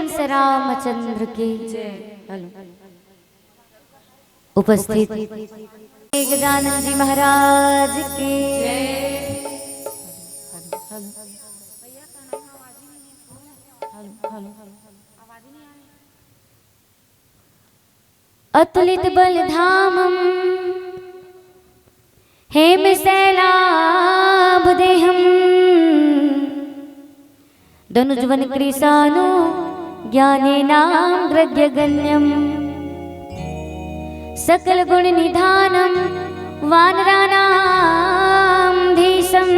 कंस रामचंद्र की उपस्थित गजानन जी महाराज की अतुलित बल धामम हेम शैलाभ देहम धनुजवन कृशानु ज्ञानेनाम ग्रग्यगण्यम सकल गुण निधानम वानराणाम धीशम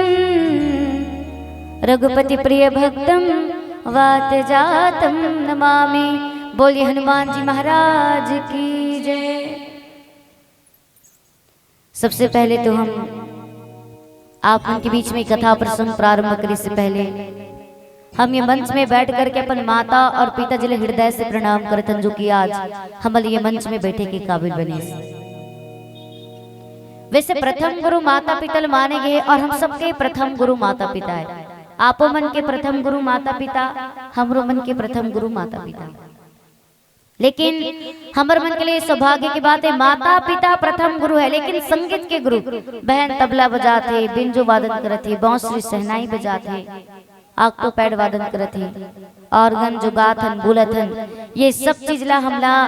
रघुपति प्रिय भक्तम वात जातम नमामि। बोलिए हनुमान जी महाराज की जय। सबसे पहले तो हम आप उनके बीच में कथा प्रसंग प्रारंभ करने से पहले हम ये मंच में बैठ करके अपन माता और पिता जी हृदय से प्रणाम करतन जो कि आज हम ये मंच में बैठे के काबिल बने। वैसे प्रथम गुरु माता पिता माने गए और हम सबके प्रथम गुरु माता पिता है। आपो मन के प्रथम गुरु माता पिता, हमरो मन के प्रथम गुरु माता पिता। लेकिन हमारे मन के लिए सौभाग्य की बात है, माता पिता प्रथम गुरु है, लेकिन संगीत के गुरु बहन तबला बजाते, बिंजो वादन करते, बांसुरी सहनाई बजाते, आको पैड वादन करते, ऑर्गन जो गाथन बुलथन, ये सब चीज ला हमला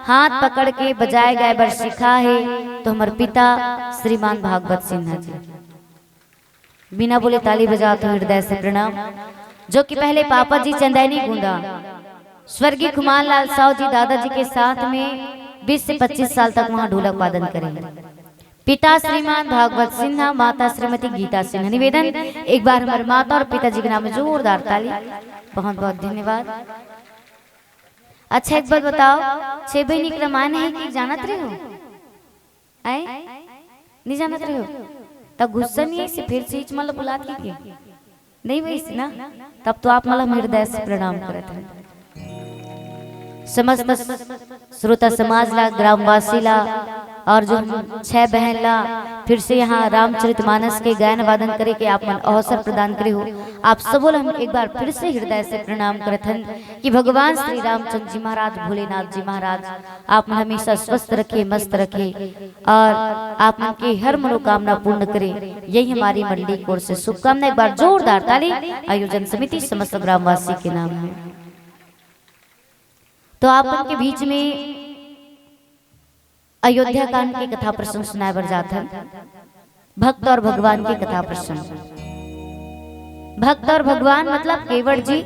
हाथ पकड़ के बजाए गए बर सिखा है तो हमारे पिता श्रीमान भागवत सिन्हा जी। बिना बोले ताली बजाते हृदय से प्रणाम। जो कि पहले पापा जी चंदैनी गूंदा, स्वर्गीय कुमार लाल साहु जी दादाजी के साथ में 20 से 25 साल तक वहां ढोलक वादन करें। पिता श्रीमान भागवत सिन्हा, माता श्रीमती गीता सिन्हा। निवेदन एक बार हमारे माता और पिताजी के नाम में जोरदार ताली। बहुत बहुत धन्यवाद। अच्छा एक बात बताओ, 6 बहनी के रामायण है कि जानत रहे हो? आए नहीं जानत रहे हो? तब गुस्सा नहीं है से फिर से मतलब बुला के नहीं वैसे ना, तब तो आप मतलब हृदय से प्रणाम करते हैं। समस्त श्रोता समाज ला, ग्रामवासी ला और जो 6 बहन ला फिर से यहाँ रामचरितमानस के गायन वादन करे के आप मन अवसर प्रदान करे हो। आप सब हम एक बार फिर से हृदय से प्रणाम करथन कि भगवान श्री रामचंद्र जी महाराज, भोलेनाथ जी महाराज आप मन हमेशा स्वस्थ रखे, मस्त रखे और आप मन की हर मनोकामना पूर्ण करे। यही हमारी मंडली की ओर से शुभकामना। एक बार जोरदार ताली आयोजन समिति समस्त ग्रामवासी के नाम में। तो आप उनके बीच में अयोध्या कांड की कथा प्रसंग सुनाए बर जात है। भक्त और भगवान की कथा प्रसंग। भक्त और भगवान मतलब केवट जी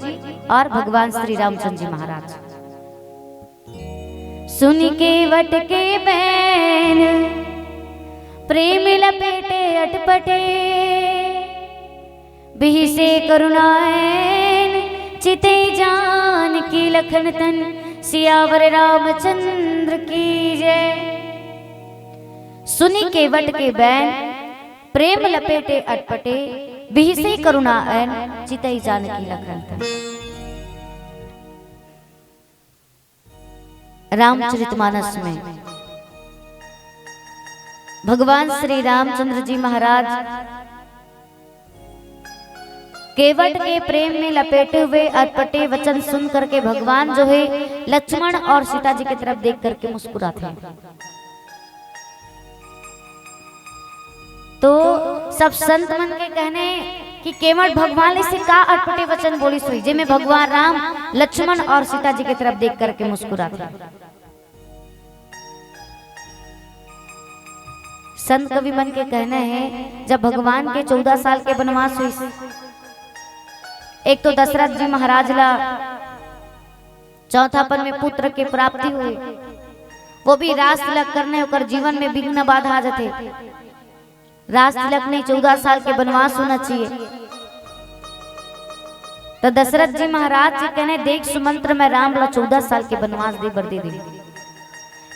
और भगवान श्री रामचंद्र जी महाराज। सुन केवट के बैन प्रेम लपेटे अटपटे, बिहि से करुणाएन चिते जान की लखन तन, सियावर रामचंद्र की जय। सुनी केवट के बैन प्रेम लपेटे अटपटे, बिहि से करुणा ऐन चितई जान की लखन तन। रामचरितमानस में भगवान श्री रामचंद्र जी महाराज केवट के प्रेम में लपेटे हुए अटपटे वचन सुन करके भगवान जो है लक्ष्मण और सीता जी की तरफ देख करके मुस्कुराते हैं। तो सब संत मन के कहने कि केवट भगवान से का अटपटे वचन बोली सुई, जे में भगवान राम लक्ष्मण और सीता जी की तरफ देख करके मुस्कुराते हैं। संत कवि मन के कहना है जब भगवान के 14 साल के वनवास हुई, एक तो दशरथ जी महाराज ला चौथापन में पुत्र के प्राप्ति हुई, वो भी रास तिलक करने होकर जीवन में विघ्न बाधा आ जाते। रास तिलक नहीं 14 साल के वनवास होना चाहिए। तो दशरथ जी महाराज जी कहने देख सुमंत्र में राम ला 14 साल के वनवास दे बर दे।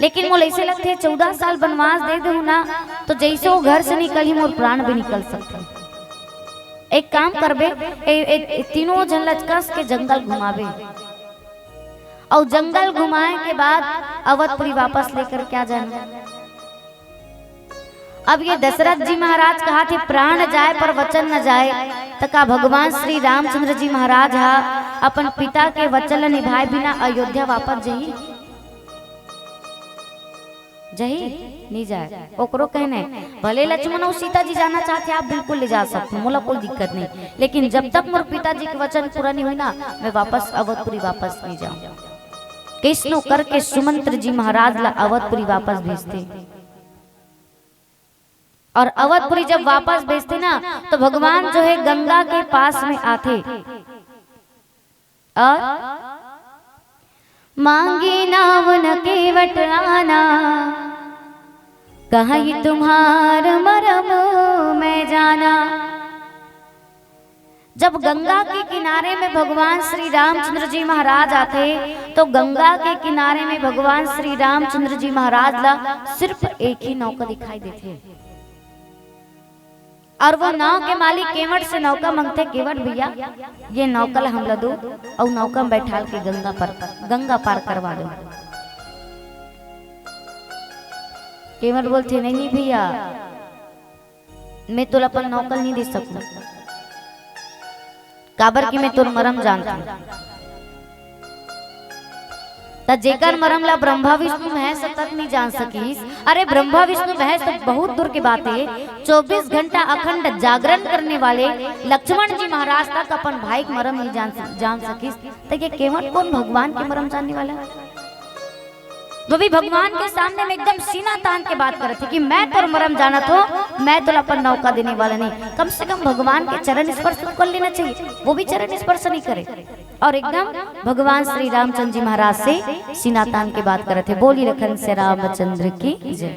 लेकिन मोल ऐसे लगते 14 साल वनवास दे दू ना तो जैसे वो घर से निकली मोर प्राण भी निकल सकते। एक काम करबे, तीनों जन लचकस के जंगल घुमावे और जंगल घुमाए के बाद अवधपुरी वापस लेकर क्या जाना। अब ये दशरथ जी महाराज कहा थे प्राण जाए पर वचन न जाए, तो का भगवान श्री रामचंद्र जी महाराज हा अपन पिता के वचन निभाए बिना अयोध्या वापस जही जही नहीं जाए। ओकरो कहने भले लक्ष्मण और सीता जी जाना चाहते आप बिल्कुल ले जा सकते, मोला कोई दिक्कत नहीं, लेकिन जब तक मोर पिताजी के वचन पूरा नहीं हुई ना मैं वापस अवधपुरी वापस नहीं जाऊं। किसनो करके सुमंत्र जी महाराज ला अवधपुरी वापस भेजते, और अवधपुरी जब वापस भेजते ना तो भगवान जो है गंगा के पास में आते और मांगी नावन केवट आना, कहीं तुम्हार मरम मैं जाना। जब गंगा के किनारे में भगवान श्री रामचंद्र जी महाराज आते तो गंगा के किनारे में भगवान श्री रामचंद्र जी महाराज ला सिर्फ एक ही नौका दिखाई देते, और वो नाव के मालिक केवट से नौका मांगते, केवट भैया ये नौका हम ला दो और नौका में बैठाल के गंगा पार करवा दो। केवट बोलते नहीं भैया मैं तो अपन नौकल नहीं दे सकूं, काबर की मैं तुर मरम जानता हूं। जेकर मरम ला ब्रह्मा विष्णु महेश तक नहीं जान सकीस। अरे ब्रह्मा विष्णु महेश तक बहुत दूर की बात है, 24 घंटा अखंड जागरण करने वाले लक्ष्मण जी महाराज तक अपन भाई के मरम नहीं जान सकीस, तो ये केवट कौन भगवान के मरम जानने वाला? वो भी भगवान के सामने में एकदम सीना तान के बात करे थे कि मैं तो मरम जाना तो मैं तो अपन नौका देने वाला नहीं। कम से कम भगवान के चरण स्पर्श कर लेना चाहिए, वो भी चरण स्पर्श नहीं करे और एकदम भगवान श्री रामचंद्र जी महाराज से सीना तान के बात करे थे। बोली रखन से रामचंद्र की जय।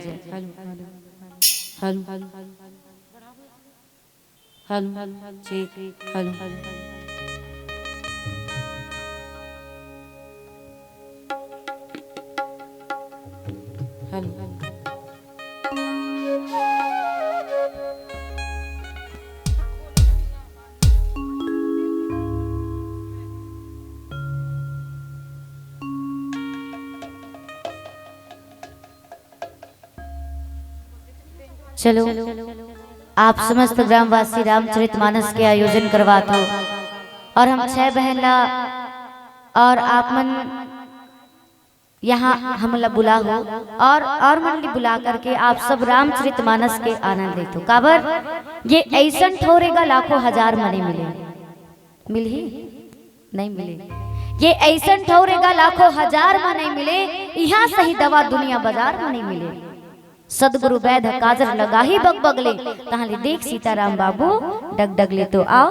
चलो आप समस्त ग्रामवासी रामचरितमानस के आयोजन करवाते हो और हम 6 बहनला और आप मन यहाँ हमला बुला हो और मंडली बुला करके आप सब रामचरितमानस के आनंद लेते हो। काबर ये ऐसा ठोरेगा लाखों हजार मने मिले, मिल ही नहीं मिले। ये ऐसा ठोरेगा लाखों हजार में नहीं मिले, यहाँ सही दवा दुनिया बाजार में नहीं मिले। सदगुरु वैद काजर लगा ही बग बगले, ताहले देख सीताराम बाबू डग डग ले। तो आओ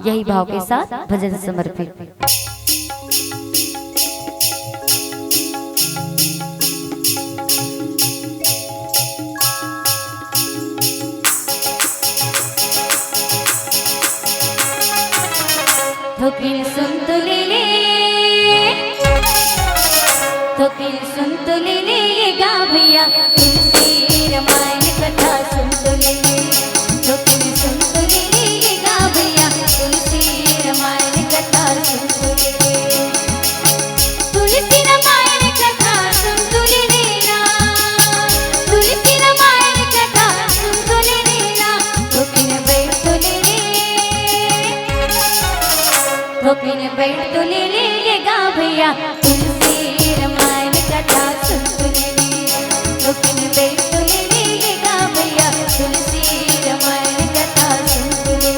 यही भाव के साथ भजन समर्पित। थोकिन सुन तो ले थोकिन सुन तो ले गा भैया तुलसी रामायण कथा सुन तो ले। थोकिन सुन तो ले गा भैया तुलसी रामायण कथा सुन तो ले। तुलसी रामायण कथा सुन तो ले ना, तुलसी रामायण कथा सुन तो ले ना। थोकिन बैठ तो ले थोकिन बैठ तो ले गा भैया तुलसी रामायण कथा सुन तो ले। थोकिन बैठ तो ले गा भैया तुलसी रामायण कथा सुन तो ले।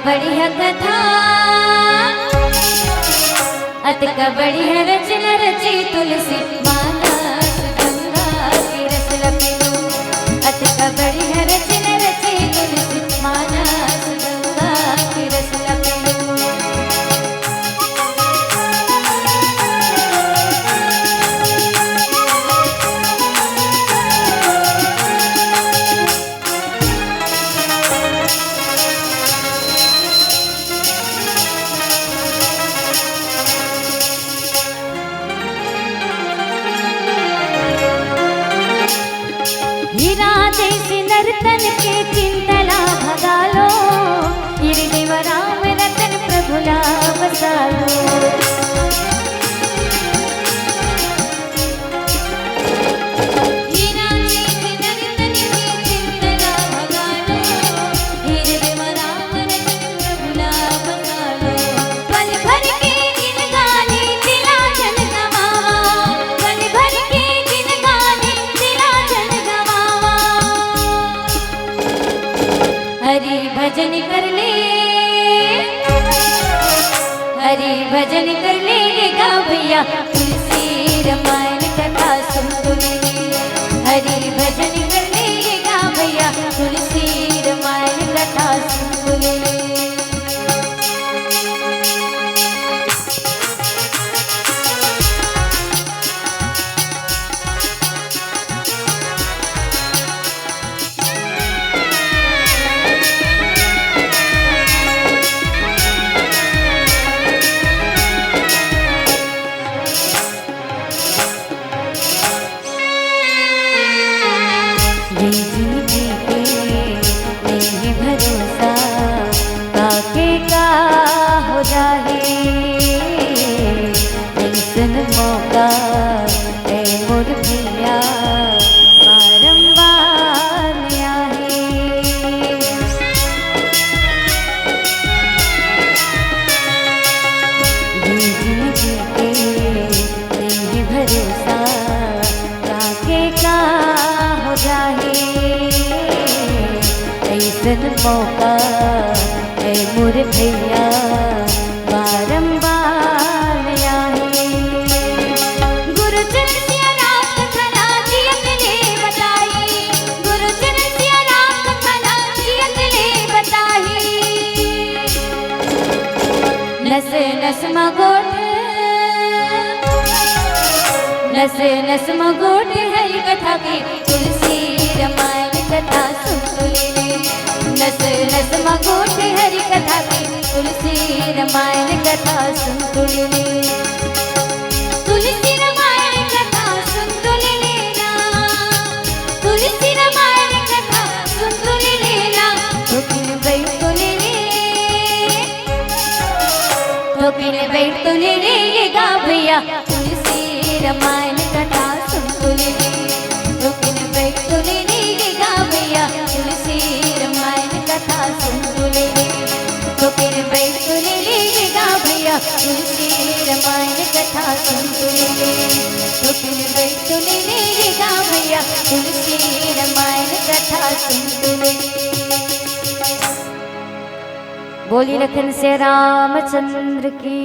बढ़िया कथा अतका बढ़िया रचना रची तुलसी मानस गंगा की रस लपेटो अतका बढ़िया रचना रची तुलसी मानस गंगा की रस लपेटो। हीरा जैसे नर्तन के चिंतला भगालो हृदय राम रतन प्रभुला बसालो। हीरा जैसे नर्तन के चिंतला भगालो हृदय राम रतन प्रभुला बसालो। पल भर के दिन गाने तिला जन गवावा पल भर के दिन गाने तिला जन गवावा। हरि भजन कर ले हरि भजन कर ले गा भैया तुलसी रामायण कथा सुन ले। हरि भजन कर ले गा भैया तुलसी रामायण कथा सुन ले। भरोसा काके का हो जाए ऐसन मौका है मोर भैया बारंबार आए। जिंदगी के नहीं भरोसा काके का हो जाए ऐसन मौका है मोर भैया बारंबार आए। गुरुजन सिया राम कथा जियत ले बताई गुरुजन सिया राम कथा जियत ले बताई। नस नस मगोट नस नस मगोट हरि कथा की तुलसी रामायण कथा सुन ले। नस नस मगोट हरि कथा की तुलसी रामायण कथा सुन ले। तुलसी रामायण कथा सुन लेना तुलसी रामायण कथा सुन लेना। ठोकिन बैठ तो ले ठोकिन बैठ तो ले गा भैया तुलसी रामायण कथा सुन ले। ठोकिन बैठ तो ले गा भैया तुलसी रामायण कथा सुन ले। ठोकिन बैठ तो ले गा भैया तुलसी रामायण कथा सुन ले। ठोकिन बैठ तो ले गा भैया तुलसी रामायण कथा सुन ले। बोली लखन से रामचंद्र की।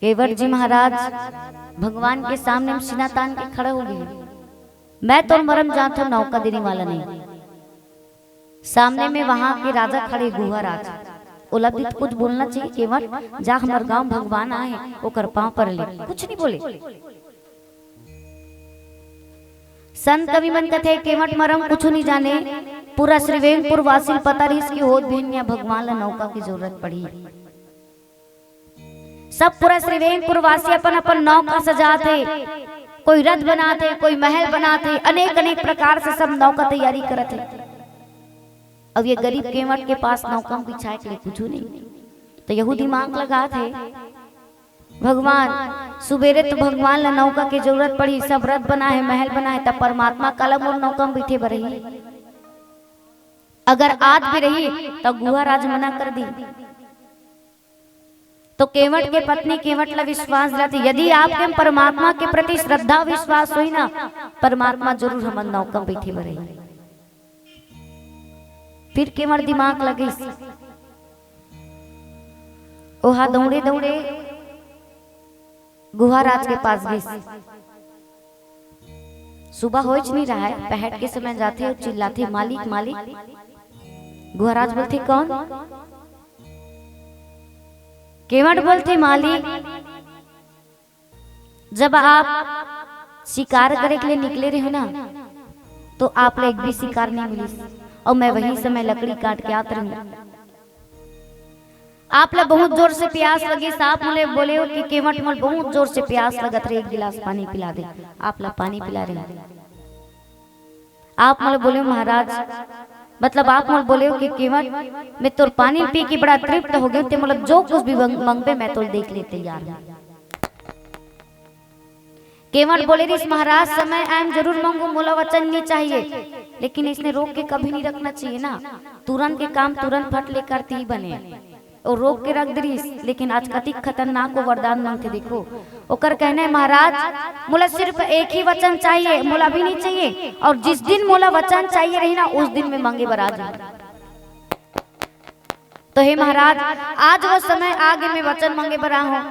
केवट जी महाराज भगवान के सामने सीना तान के खड़े हो गए। मैं तो मरम जाता नौका देने वाला नहीं। सामने में वहां के राजा खड़े गुहा राज उलब्धि कुछ बोलना चाहिए केवट जा हमार गांव भगवान आए वो कर पांव पर ले कुछ नहीं बोले। संत कवि मन कथे केवट मरम कुछ नहीं जाने पूरा श्रीवेंगपुर वासी पता रही इसकी होत भिन्न भगवान ला नौका की जरूरत पड़ी। सब पूरा श्रीवेंगपुर वासी अपन अपन नौका सजाते कोई रथ बनाते कोई महल बनाते अनेक अनेक प्रकार से सब नौका तैयारी करते। अब ये गरीब केवट के पास नौका बिछाए के लिए कुछ नहीं तो यहूदी मांग लगा थे भगवान सुबेरे तो भगवान ला नौका की जरूरत पड़ी सब रथ बना है महल बना है तब परमात्मा कलम और नौका में बैठे रही। अगर आज भी रही तो गुहा राज मना कर दी तो केवट के पत्नी केवट ला विश्वास दिलाती, यदि आपके परमात्मा के प्रति श्रद्धा विश्वास हुई ना, परमात्मा जरूर हम नौका बैठी बरई। फिर केवट दिमाग लगे, ओहा दौड़े दौड़े गुहाराज के पास गई। सुबह हो नहीं रहा है, पहर के समय जाते और चिल्लाते मालिक मालिक। गुहाराज बोलते कौन? केवट बोलते मालिक, जब आप शिकार करे के लिए निकले रहे हो ना, तो आप एक भी शिकार नहीं मिली और मैं वही समय लकड़ी काट के आते रहूं। आप ला बहुत जोर से प्यास लगी, साफ मुले बोले हो कि केवट मोल बहुत जोर से प्यास लगत रहे, एक गिलास पानी पिला दे। आप ला पानी पिला रहे। आप मोले बोले महाराज, मतलब आप मोल बोले हो कि केवट मैं तोर पानी पी के बड़ा तृप्त हो गया, ते मतलब जो कुछ भी मंगबे मैं तो देख ले तैयार हूं। केवट बोले इस महाराज समय आम जरूर मांगू, मोला वचन नहीं चाहिए, लेकिन इसने रोक के कभी नहीं रखना चाहिए ना। तुरंत के काम तुरंत फट ले करती ही बने और रोक के रख दरीस, लेकिन आज कति खतरनाक को वरदान मांगते देखो। ओकर कहने महाराज मोला सिर्फ एक ही वचन चाहिए, मोला भी नहीं चाहिए, और जिस दिन मोला वचन चाहिए रही ना उस दिन में मांगे बराज। तो हे महाराज आज वो समय आगे में वचन मांगे बरा हूं।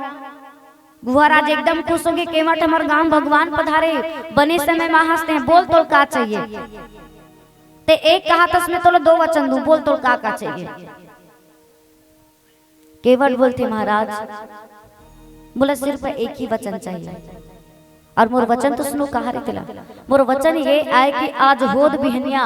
गुहाराज एकदम खुश होंगे, केवट हमारे गांव भगवान पधारे, बने समय मां हंसते हैं, बोल तो का चाहिए? ते एक कहा तस में तो दो वचन दूं, बोल तो का चाहिए? केवट बोलते महाराज बोला सिर्फ एक ही वचन चाहिए, और मोर वचन तो सुनो कहा रे तिला। मोर वचन ये आए कि आज होद बिहनिया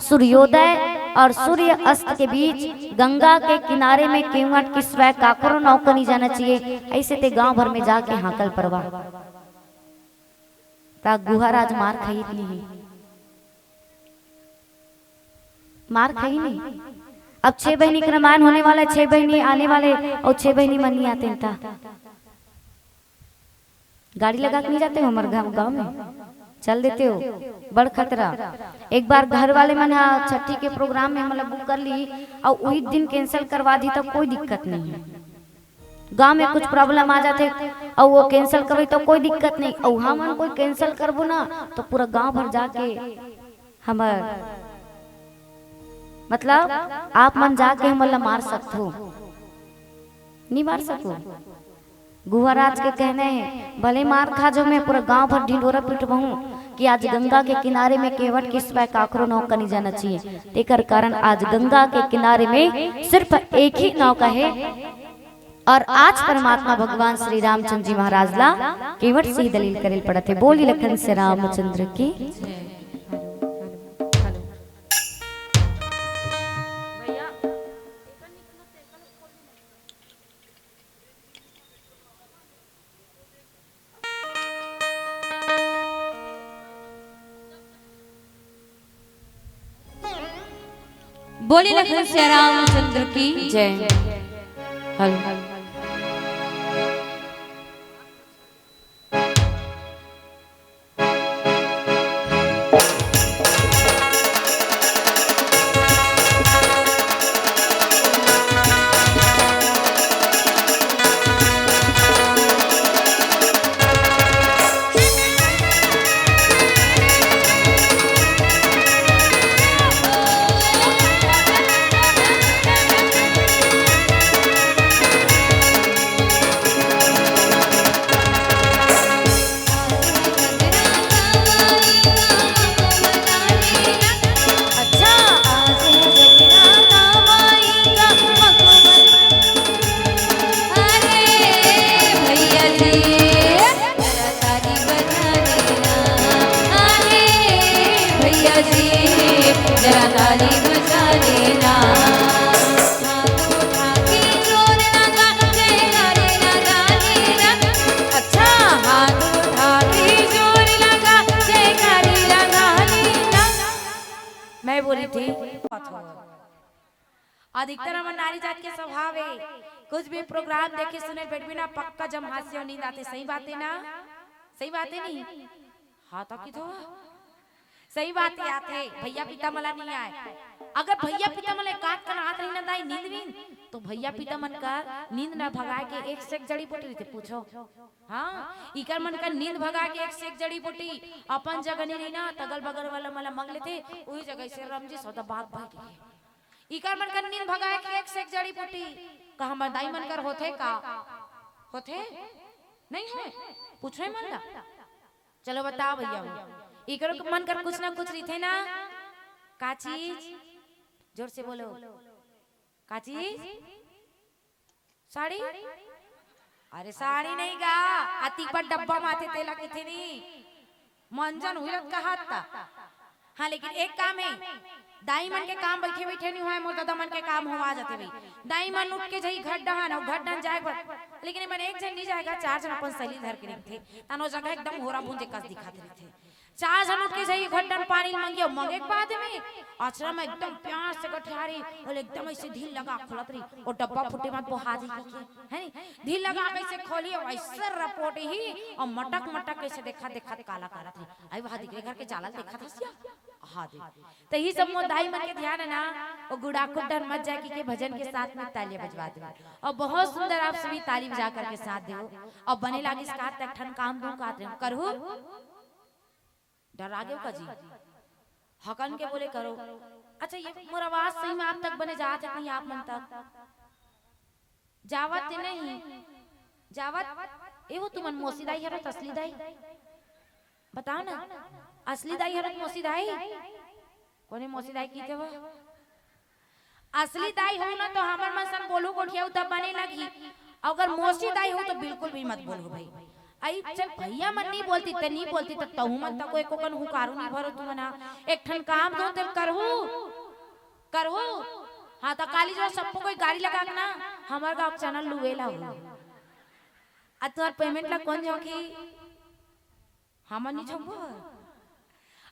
सूर्योदय और सूर्य अस्त के बीच गंगा के किनारे में केवट की स्वयं काकरो नौका नहीं जाना चाहिए, ऐसे ते गांव भर में जाके हाकल परवा। ता गुहाराज मार खाई नहीं, मार खाई नहीं। अब 6 बहनी का रामायण होने वाला है, 6 बहनी आने वाले और 6 बहनी मन नहीं आते था। गाड़ी लगा के नहीं जाते हो हमारे गांव में, चल देते हो, बड़ खतरा। एक बार घर वाले मन छठी के प्रोग्राम में मतलब बुक कर ली और वही दिन कैंसिल करवा दी, तो कोई दिक्कत नहीं है। गांव में कुछ प्रॉब्लम आ जाते और वो कैंसिल कर तो कोई दिक्कत नहीं, और हम कोई कैंसिल करबो ना तो पूरा गांव भर जाके हमार मतलब आप मन जाके हमला मार सकते हो, नहीं मार सको। गुहाराज के कहने हैं भले मार खा जो, मैं पूरा गांव भर ढिंडोरा पिटवाऊं कि आज गंगा के किनारे में केवट किस स्वयं काकरो नौका नहीं जाना चाहिए। तेकर कारण आज गंगा के किनारे में सिर्फ एक ही नौका है, और आज परमात्मा भगवान श्री रामचंद्र जी महाराज ला केवट से ही दलील करेल पड़ते। बोली लखन से रामचंद्र की। बोली लखन से रामचंद्र की जय। हल जरा ताली बजा देना। अच्छा हाथ उठा के जोर लगा जयकारी लगा लेना। मैं बोली थी अधिकतर हमारे नारी जात के स्वभाव है, कुछ भी प्रोग्राम देखे सुने बैठ भी ना पक्का जम हास्य और नींद आते। सही बात है ना? सही बात है नहीं? हाँ तो की तो सही बात याद है, भैया पिता मला नहीं आए। अगर भैया पिता मला काट कर हाथ नहीं नदाई नींद नींद तो भैया पिता मन का नींद ना भगा के एक से एक जड़ी बूटी रहते पूछो। हाँ इकर मन का नींद भगा के एक से एक जड़ी बूटी अपन जगह नहीं रही ना, तगल बगल वाला मला मंग लेते वही जगह से रमजी सौदा बात भाई। इकर मन का नींद भगा के एक से एक जड़ी बूटी कहा मदाई मन कर होते का होते नहीं है पूछ रहे मन ला। चलो बताओ भैया इकर मन कर कुछ ना कुछ रही थे ना, का चीज जोर से बोलो, का चीज? साड़ी? अरे साड़ी नहीं गा, अति पर डब्बा माथे तेला किथे नहीं मंजन हुलत का हाथ था। हाँ लेकिन एक काम है, दाई मन के काम बैठे बैठे नहीं हुआ, मोर दादा मन के काम हुआ जाते भाई। दाई मन उठ के जाई घट डहान और घट डहान जाए पर लेकिन मन एक जन नहीं जाएगा, चार जन अपन सैली धर के रखते तानो जगह एकदम होरा भूंजे कस दिखाते रहते। चार जन उठ के जाई घट डहान पानी मांगे मंगे के बाद में आश्रम में एकदम प्यार से गठियारी और एकदम ऐसे ढील लगा खुलत रही और डब्बा फुटे मत बहादी के है नी ढील लगा कैसे खोली और ऐसे रपोट ही और मटक मटक कैसे देखा देखा काला काला थी आई वहां दिख घर के जाला देखा था सिया हाँ दे तो ही सब मोदाई मन के ध्यान है ना और गुड़ा कुड्डर मत जाए के भजन के साथ में तालियां बजवा दो और बहुत सुंदर आप सभी ताली बजा करके साथ दो और बने लागी इसका तक ठन काम दूं का करू डर आगे का जी हकन के बोले करो। अच्छा ये मोर आवाज सही में आप तक बने जात है नहीं आप मन तक जावत नहीं जावत एवो तुमन मोसी दाई हरत असली दाई बताओ ना असली दाई हरत मोसी दाई कोने मोसी दाई की थे वो असली दाई हो ना तो हमर मन सन बोलू गोठिया तब बने लगी, अगर मोसी दाई हो तो बिल्कुल भी मत बोलो भाई। आई चल भैया मन नहीं बोलती त नहीं बोलती त तहु मन तक एको कन हुकारू नहीं भरो तू मना एक ठन काम दो तेल करहू हां त काली जो सबको कोई गाड़ी लगा के ना हमर गांव चैनल लुवेला हो आ तोर पेमेंट ला कौन जोखी हमन नहीं छबो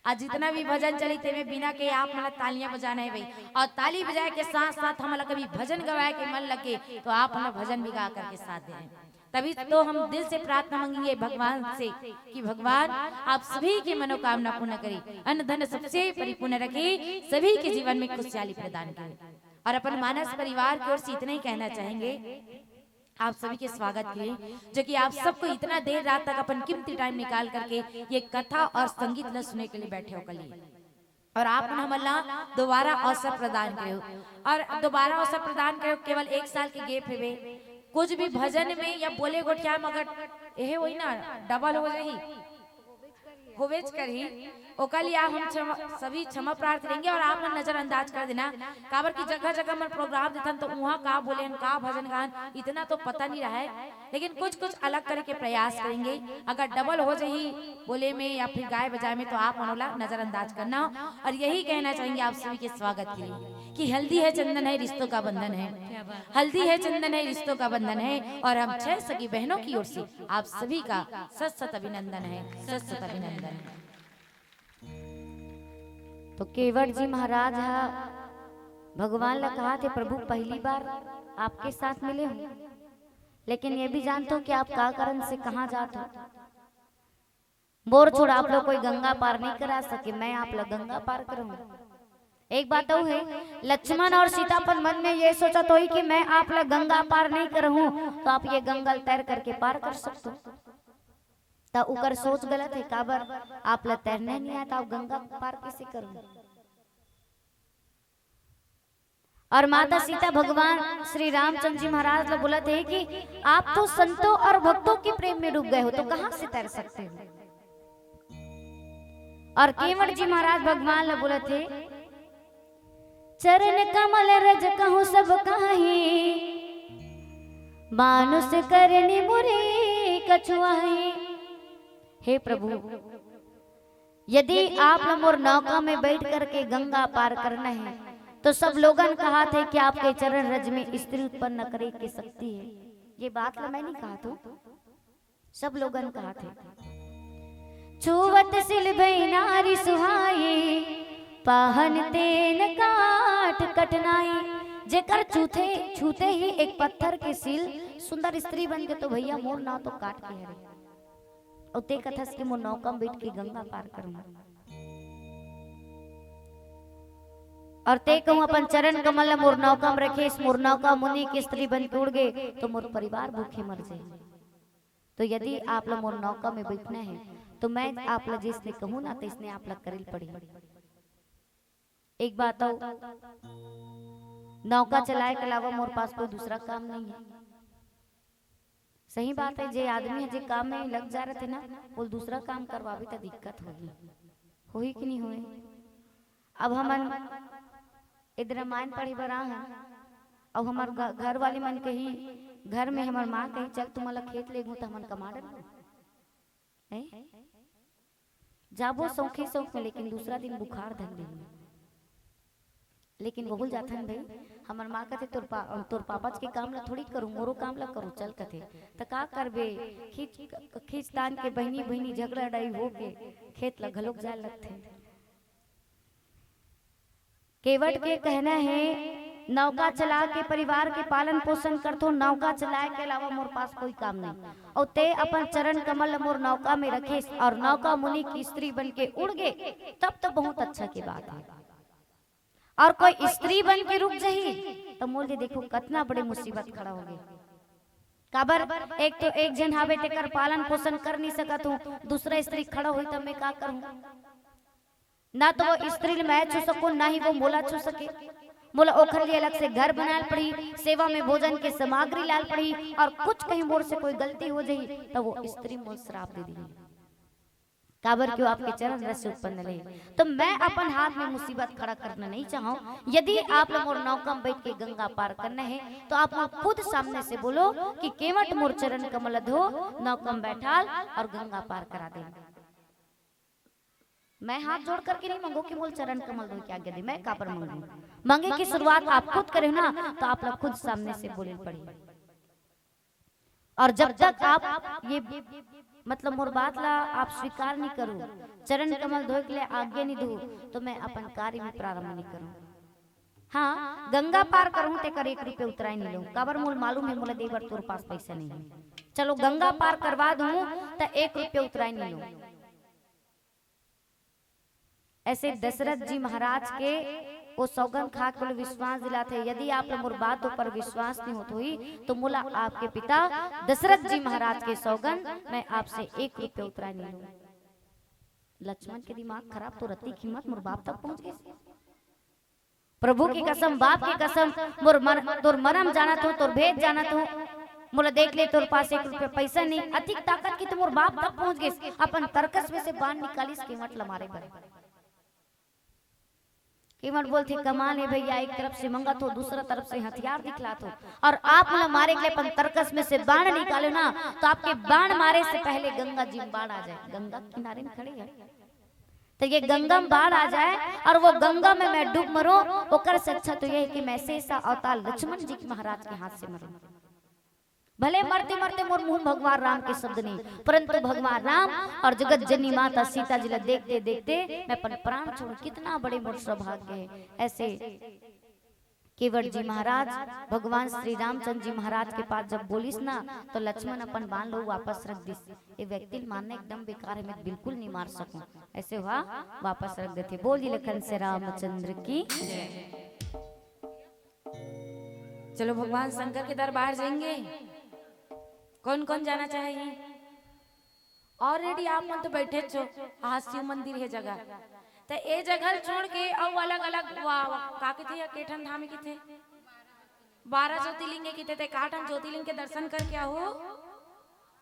आज जितना भी भजन चली ते में बिना के आप मला तालियां बजाना है भाई और ताली बजाए के साथ साथ हमला कभी भजन गवाए के मन लगे तो आप हमें भजन भी गा करके साथ दें, तभी तो हम दिल से प्रार्थना मांगेंगे भगवान से कि भगवान आप सभी की मनोकामना पूर्ण करें, अन्न धन सबसे परिपूर्ण रखे, सभी के जीवन में खुशहाली प्रदान करें। और अपन मानस परिवार की ओर से इतना ही कहना चाहेंगे आप सभी के स्वागत के लिए जो कि आप सबको इतना देर रात तक अपन कीमती टाइम निकाल करके ये कथा और संगीत न सुनने के लिए बैठे हो कल और आप हमला दोबारा अवसर प्रदान करो और दोबारा अवसर प्रदान करो। केवल एक साल के गेप है कुछ भी भजन में या बोले गोठिया मगर यह वही ना डबल हो जाही होवेज करी ओका लिए हम सभी क्षमा प्रार्थना करेंगे और आप नजरअंदाज कर देना काबर की जगह जगह में प्रोग्राम देथन तो वहाँ का बोले का भजन गान इतना तो पता नहीं रहा है, लेकिन कुछ कुछ अलग तरह के प्रयास करेंगे। अगर डबल हो जाही बोले में या फिर गाय बजाए में तो आप मनोला नजरअंदाज करना और यही कहना चाहेंगे आप सभी के स्वागत के लिए कि हल्दी है चंदन है रिश्तों का बंधन है, हल्दी है चंदन है रिश्तों का बंधन है और हम 6 सगी बहनों की ओर से आप सभी का सत सत अभिनंदन है, सत सत अभिनंदन। तो केवट जी महाराज भगवान ने कहा थे प्रभु पहली बार आपके साथ मिले हो, लेकिन ये भी जानते हो कि आप का कारण से कहाँ जाते हो। बोर छोड़ आप लोग कोई गंगा पार नहीं करा सके, मैं आप लोग गंगा पार करूंगा। एक बात तो है लक्ष्मण और सीता पर मन में ये सोचा तो ही कि मैं आप लोग गंगा पार नहीं करूं तो आप ये गंगा तैर करके पार कर सकते हो, तो उकर सोच गलत है। काबर आप लोग तैरने नहीं आता, आप गंगा पार कैसे करूंगा। और माता सीता भगवान श्री रामचंद्र जी महाराज लोग बोला थे कि आप तो संतों और भक्तों के प्रेम में डूब गए हो तो कहां से तैर सकते हो। और केवट जी महाराज भगवान लोग बोले थे चरण कमल रज कहूं सब कहीं मानुष करनी बुरी कछुआई। हे प्रभु यदि आप मोर नौका में बैठ करके गंगा पार करना है तो सब लोगन कहा थे कि आपके चरण रज में स्त्री उत्पन्न करे की शक्ति है। ये बात मैं नहीं कहा तो सब लोगन कहा थे। छुवत सिल भई नारी सुहाई पाहन तेन काट कटनाई। जेकर छूते ही एक पत्थर के सिल सुंदर स्त्री बन के तो भैया मोर नाव तो काट के हरे और ते कथस के मोर नौका बैठ के गंगा पार करूंगा। और ते कहूँ अपन चरण कमल मोर नौका में रखे, इस मोर नौका मुनि की स्त्री बन के उड़ गए तो मोर परिवार भूखे मर जाए। तो यदि आप लोग मोर नौका में बैठना है तो मैं आप लोग जिसने कहूँ ना तो इसने आप लोग करिल पड़ी। एक बात हो, नौका चलाए के अलावा मोर पास कोई दूसरा काम नहीं है। सही बात है, जे आदमी है जे काम में लग जा रहे थे ना वो दूसरा काम करवावे तो दिक्कत होगी, होई कि नहीं होई। अब हमन इधर रामायण पढ़ी बरा है और हमार घर वाले मन कही घर में हमार माँ कही चल तुम्हारा खेत ले गूँ तो हमन कमा डर जाबो सौखे सौख में, लेकिन दूसरा दिन बुखार धर ले। लेकिन बहुल जाथन भाई हमार माँ कहते तोर पापा के काम ला थोड़ी करूँ, मोरो काम ला करूँ चल कथे तो का करबे। खींच तान के बहनी बहनी झगड़ा लड़ाई हो के खेत ला घलोक जाए लगते। केवट के कहना है नौका चला के परिवार के पालन पोषण करतो, नौका चलाए के अलावा मोर पास कोई काम नहीं। और ते अपन चरण कमल मोर नौका में रखे और नौका मुनि की स्त्री बन के उड़ गए, तब तो बहुत अच्छा की बात है। और कोई स्त्री बन के रुक जाही तो मोल देखो कितना बड़े मुसीबत खड़ा हो गए। काबर एक तो एक जन हावे तेकर पालन पोषण कर नहीं सकत हूँ, दूसरा स्त्री खड़ा हुई तो मैं का करूँ। ना तो वो स्त्री मैं छू सकूं ना ही वो मोला छू सके। मोला ओखर लिए अलग से घर बनाल पड़ी, सेवा में भोजन के सामग्री लाल पड़ी, और कुछ कहीं मोर से कोई गलती हो जाई तो वो स्त्री मोल श्राप दे दी। काबर क्यों आपके चरण रस से उत्पन्न रहे। तो मैं अपन हाथ में मुसीबत खड़ा करना नहीं चाहूँ। यदि आप लोग मोर नौका में बैठ के गंगा पार करना है तो आप लोग खुद सामने से बोलो कि केवट मोर चरण कमल धो, नौका में बैठाल और गंगा पार करा दे। मैं हाथ जोड़ करके नहीं मांगू कि मोल चरण कमल धो के आगे दे, मैं कापर मांगू। मांगे की शुरुआत आप खुद करें ना तो आप लोग खुद सामने से बोले पड़ी। और जब तक आप ये मतलब मोर बात ला आप स्वीकार नहीं करो, चरण कमल धोए के लिए आगे नहीं दो, तो मैं अपन कार्य में प्रारंभ नहीं करूं। हाँ गंगा पार करूं ते कर 1 रुपये उतराई नहीं लूं, काबर मोल मालूम है मोला देवर तोर पास पैसा नहीं है। चलो गंगा पार करवा दूं तो 1 रुपये उतराई नहीं लूं। ऐसे दशरथ जी महाराज के वो सौगंध खा के विश्वास दिलाते। यदि आप मोर बातों पर विश्वास नहीं होत हुई तो मोला आपके पिता दशरथ जी महाराज के सौगंध मैं आपसे 1 रुपये उतरा नहीं लूं। लक्ष्मण के दिमाग खराब तो रत्ती कीमत मोर बाप तक पहुंच गई। प्रभु की कसम बाप की कसम तोर मरम जाना तो तोर भेद जाना तो मोला देख ले तोर पास 1 रुपया पैसा नहीं, अधिक ताकत की तो मोर बाप तक पहुंच गई। अपन तरकस में से बाण निकालिस कीमत लमारे पर कीमत बोलते कमाल है भैया, एक तरफ से मंगा तो दूसरा तरफ से हथियार दिखला तो, और आप ना मारे के लिए अपन तरकस में से बाण निकाले ना तो आपके बाण मारे से पहले गंगा जी में बाढ़ आ जाए। गंगा किनारे में खड़ी है तो ये गंगा में बाढ़ आ जाए और वो गंगा में मैं डूब मरूं, वो कर से अच्छा तो ये है कि मैं शेषा अवतार लक्ष्मण जी महाराज के हाथ से मरूं। भले मरते मरते मोर मुंह भगवान राम के शब्द नहीं, परंतु भगवान राम और जगत जननी माता सीता जी देखते देखते मैं अपन प्राण छोड़, कितना बड़े मोर सौभाग्य है। ऐसे केवट जी महाराज भगवान श्री रामचंद्र जी महाराज के पास जब बोलिस ना तो लक्ष्मण अपन बाण लो वापस रख दिस। ये व्यक्ति मानना एकदम बेकार है, मैं बिल्कुल नहीं मार सकूं, ऐसे हुआ वापस रख देते। बोलिए लखन से रामचंद्र की। चलो भगवान शंकर के दरबार जाएंगे। कौन कौन जाना चाहेगी? ऑलरेडी आप मन तो बैठे छो, आज शिव मंदिर है जगह तो ए जगह छोड़ के और अलग अलग का थे केठन धाम के थे 12 ज्योतिर्लिंग के थे काठन ज्योतिर्लिंग के दर्शन करके आओ।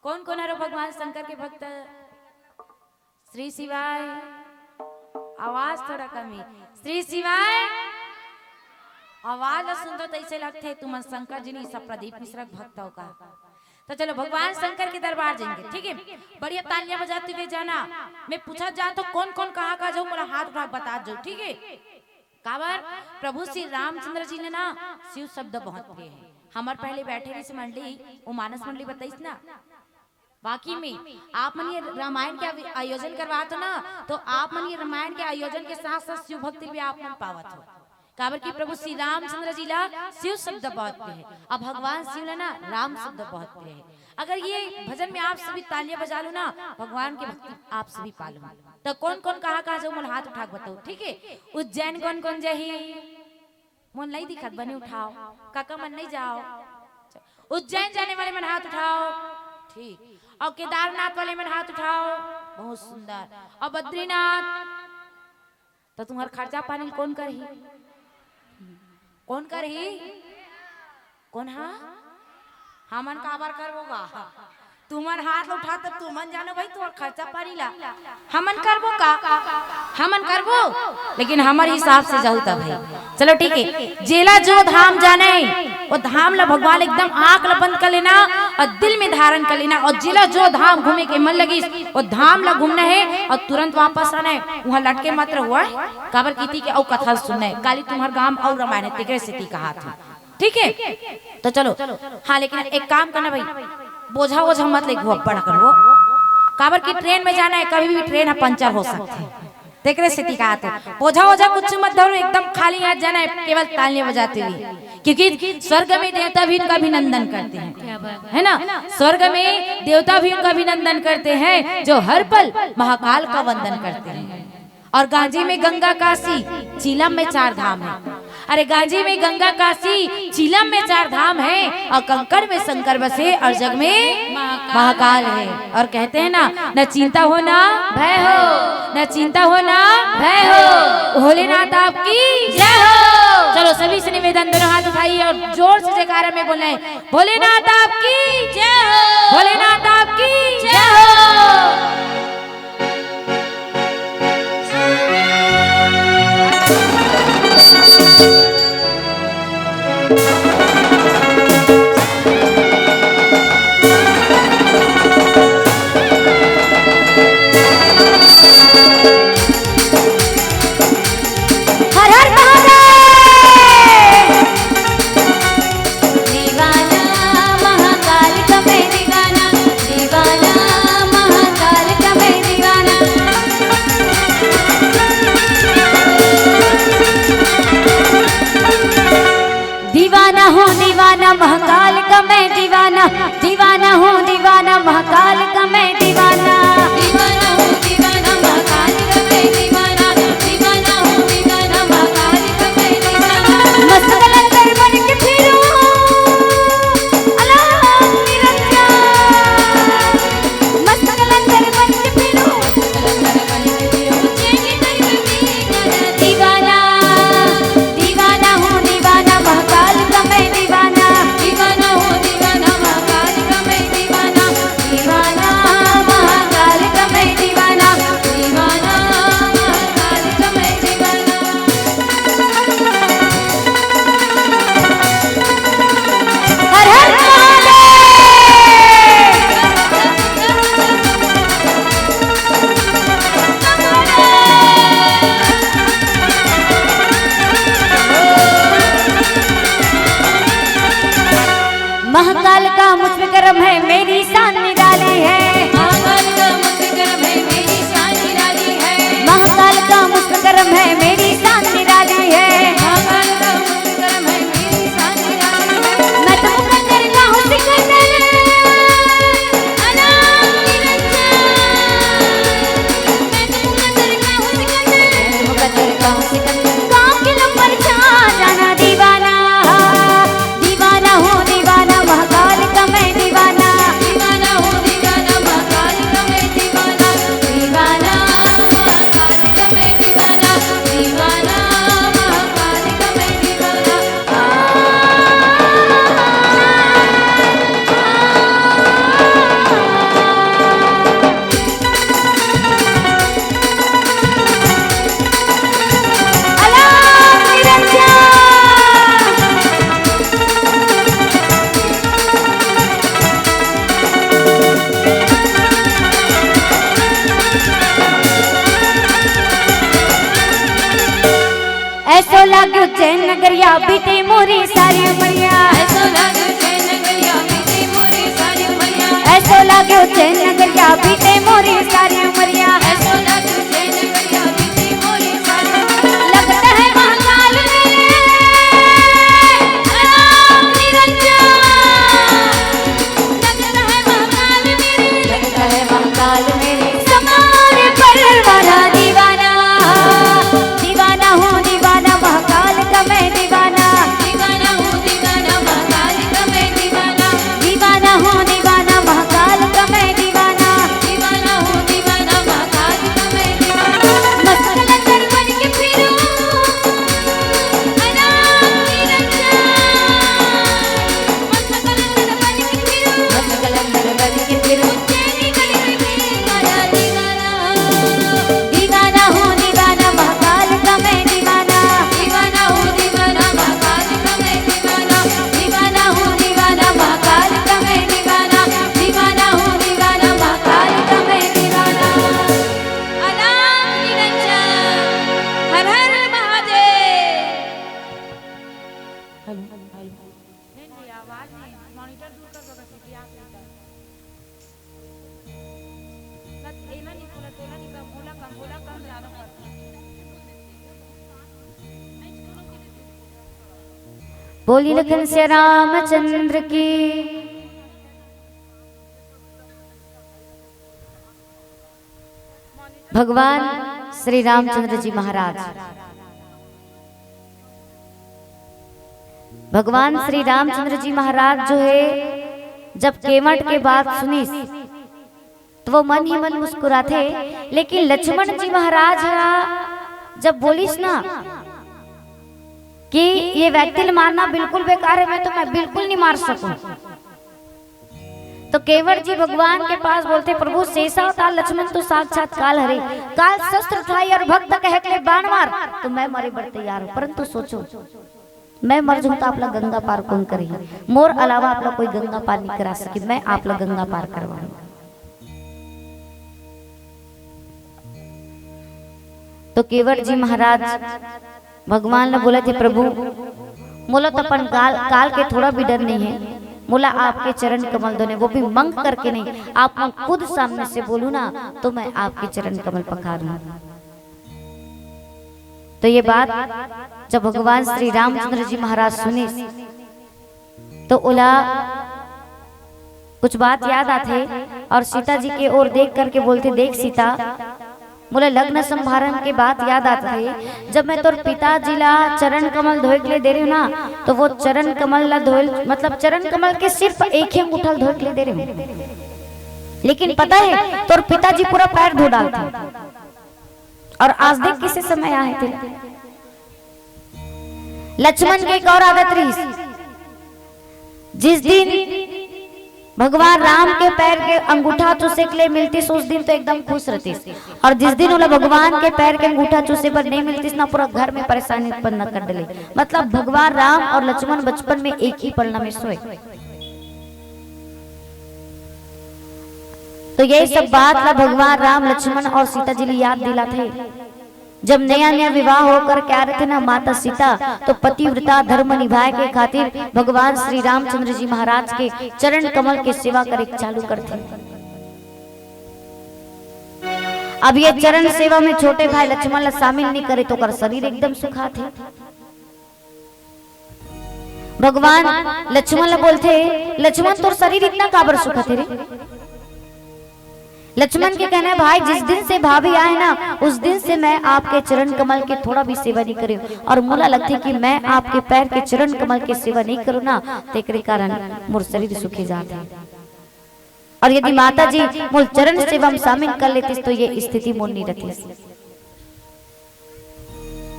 कौन कौन है भगवान शंकर के भक्त? श्री शिवाय, आवाज थोड़ा कमी, श्री शिवाय आवाज सुन तो ऐसे लगते तुम शंकर जी नहीं सब प्रदीप मिश्रा भक्त का। तो चलो भगवान शंकर के दरबार जाएंगे, ठीक है? बढ़िया तालियां बजाते हुए जाना। मैं पूछा जा तो कौन कौन कहाँ जाऊँ मेरा हाथ उठा बता दो, ठीक है? काबर प्रभु श्री रामचंद्र जी ने ना शिव शब्द बहुत प्रिय है। हमारे पहले बैठे रही मंडली वो मानस मंडली बताइस ना, बाकी में आप मन ये रामायण के आयोजन करवाते ना तो आप मन ये रामायण के आयोजन के साथ साथ शिव भक्ति भी आप मन पावत हो। काबर की प्रभु श्री रामचंद्र जी ला शिव शब्द बहुत प्रिय है और भगवान शिव ला ना राम शब्द बहुत प्रिय है। अगर ये भजन में आप सभी तालियां बजा लो ना भगवान की भक्ति आप सभी पालो। तो कौन कौन कहाँ जाओ मोल हाथ उठा बताओ, ठीक है? उज्जैन कौन कौन जाही? मन नहीं दिखत बने उठाओ काका मन नहीं जाओ। उज्जैन जाने वाले मन हाथ उठाओ, ठीक। और केदारनाथ वाले मन हाथ उठाओ, बहुत सुंदर। और बद्रीनाथ तो तुम्हार खर्चा पानी कौन करही? कौन करही? कौन? हाँ हमन काबर करबोगा? तुमन हाथ उठा तब तुमन जानो भाई तुम्हार खर्चा पानी ला हमन करबो का? हमन करबो, लेकिन हमारे हिसाब से जाऊ तब भाई। चलो ठीक है, जेला जो धाम जाने वो धाम ला भगवान एकदम आंख ला बंद कर लेना और दिल में धारण कर लेना। और जिला जो धाम घूमे के मन लगी वो धाम ला घूमना है और तुरंत वापस आना है। वहाँ लटके मात्र हुआ है काबर की के औ कथा सुनना है। काली तुम्हार गांव और रामायण है तिकरे से ती कहा था, ठीक है? तो चलो हाँ, लेकिन एक काम करना भाई, बोझा वोझा मत ले बड़ा कर वो काबर की ट्रेन में जाना है, कभी भी ट्रेन पंचर हो सकती है। तेरे से कहा था बोझा वोझा कुछ मत धरो, एकदम खाली हाथ जाना है, केवल तालियां बजाते हुए, क्योंकि स्वर्ग में देवता भी उनका अभिनंदन करते हैं, है ना? स्वर्ग में देवता भी उनका अभिनंदन करते हैं जो हर पल महाकाल का वंदन करते हैं। और गांजी में गंगा काशी चीलम में 4 धाम है। अरे गांजी में गंगा काशी चीलम में 4 धाम है और कंकड़ में शंकर बसे और जग में महाकाल है। और कहते हैं ना, न चिंता हो ना भय हो, न चिंता हो ना भय हो, भोलेनाथ आपकी जय हो। चलो सभी से निवेदन, दोनों हाथ उठाइए और जोर से जयकारा में बोले, भोलेनाथ आपकी जय हो, भोलेनाथ आपकी जय हो। महाकाल का मैं दीवाना, दीवाना हूँ दीवाना महाकाल का मैं दीवाना, दीवाना हूँ दीवाना महाकाल का मैं दीवाना, दीवाना हूँ दीवाना महाकाल का मैं दीवाना। मस्त कलंदर बन के फिरूं अल्लाह निरंजन, मस्त कलंदर बन के फिरूं, दीवाना दीवाना हूँ दीवाना महाकाल का मैं दीवाना, महाकाल का मुझ पे करम है मेरी शान निराली है, महाकाल का मुझ पे करम है मेरी शान निराली है, महाकाल का मुझ पे करम है मेरी शान निराली है, महाकाल का मुझ पे करम है मेरी शान निराली है। मैं तो मुकद्दर का हूँ सिकंदर अनाम निरंजन, मैं तो मुकद्दर का हूँ सिकंदर, मुकद्दर का हूँ सिकंदर, गाँव के नंबर 4 जाना दीवाना, दीवाना हूँ दीवाना महाकाल का मैं दीवाना, दीवाना हूँ दीवाना महाकाल का मैं दीवाना, दीवाना महाकाल का मैं दीवाना, दीवाना महाकाल का मैं दीवाना। अल्लाह निरंजन। ऐसो लागे उज्जैन नगरिया बीते मोरी सारी उमरिया, ऐसो लागे उज्जैन नगरिया बीते मोरी सारी उमरिया, ऐसो लागे उज्जैन नगरिया बीते मोरी सारी उमरिया, ऐसो लागे उज्जैन नगरिया बीते मोरी सारी उमरिया। लगता है महाकाल मेरे अनाम निरंजन, लगता है महाकाल मेरे, लगता है महाकाल मेरे, समारे परवाना दीवाना, दीवाना हूँ दीवाना महाकाल का मैं दीवाना, हेलो हेलो नहीं आवाज नहीं मॉनिटर दूर कर दो सीटी आ रही है बस एना नहीं बोला तोला नहीं बोला कम ज्यादा कर बोली लखन से रामचंद्र की। भगवान श्री रामचंद्र जी महाराज, भगवान श्री रामचंद्र जी महाराज जो है जब केवट के बात सुनी तो वो मन ही मन मुस्कुराते, लेकिन लक्ष्मण जी महाराज जब बोलीस ना कि ये व्यक्ति मारना बिल्कुल बेकार है, मैं बिल्कुल नहीं मार सकूं, तो केवट जी भगवान के पास बोलते प्रभु शेषावतार लक्ष्मण तो साक्षात काल हरे, काल शस्त्र उठाई और भक्त कहे के बाण मार, तो मैं मरे बर तैयार हूं, परंतु सोचो मैं मर जाऊं तो आपला गंगा पार कौन करेगी, मोर अलावा आपला कोई गंगा पार नहीं करा सके, मैं आपला गंगा पार करवाऊंगा। तो केवट जी महाराज भगवान ने बोले थे प्रभु मोला तो अपन काल के थोड़ा भी डर नहीं है, मोला आपके चरण कमल दोने, वो भी मंग करके नहीं, आप खुद सामने से बोलू ना तो मैं आपके चरण कमल पखारूं। तो ये बात जब भगवान श्री रामचंद्र जी महाराज सुने तो ओला कुछ बात याद आते और सीता जी के ओर देख करके बोलते देख सीता मोला लग्न संभारण के बात याद आते है, जब मैं तोर पिताजी ला चरण कमल धोए के लिए दे रही हूँ ना, तो वो चरण कमल ला धोए मतलब चरण कमल के सिर्फ एक ही अंगूठा धोए के लिए दे रही हूँ, लेकिन पता है तोर पिताजी पूरा पैर धो डालते। और आज देख किसे समय आए थे, लक्ष्मण की एक और आदत रही, जिस दिन भगवान राम के पैर के अंगूठा चूसे के लिए मिलती उस दिन तो एकदम खुश रहती, और जिस दिन उन्हें भगवान के पैर के अंगूठा चूसे पर नहीं मिलती ना पूरा घर में परेशानी उत्पन्न कर डाले। मतलब भगवान राम और लक्ष्मण बचपन में एक ही पलना में सोए। तो यही सब बात ला भगवान राम लक्ष्मण और सीता जी ने याद दिलाते। जब नया नया विवाह होकर क्या रहे थे ना माता सीता, तो पतिव्रता धर्म निभाए के खातिर भगवान श्री रामचंद्र जी महाराज के चरण कमल के सेवा करे चालू करते। अब ये चरण सेवा में छोटे भाई लक्ष्मण ला शामिल नहीं करे तो कर शरीर एकदम सुखा थे। भगवान लक्ष्मण ला बोलते लक्ष्मण तोर शरीर इतना काबर सुखा थे रे। लक्ष्मण के कहना है भाई जिस दिन से भाभी आए ना उस दिन से मैं आपके चरण कमल की थोड़ा भी सेवा नहीं करी, और मुला लगती कि मैं आपके पैर के चरण कमल की सेवा नहीं करूँ ना तेरे कारण मोर शरीर सुखे जाते। और यदि माता जी मोर चरण सेवा में शामिल कर लेती तो ये स्थिति मोर नहीं रहती।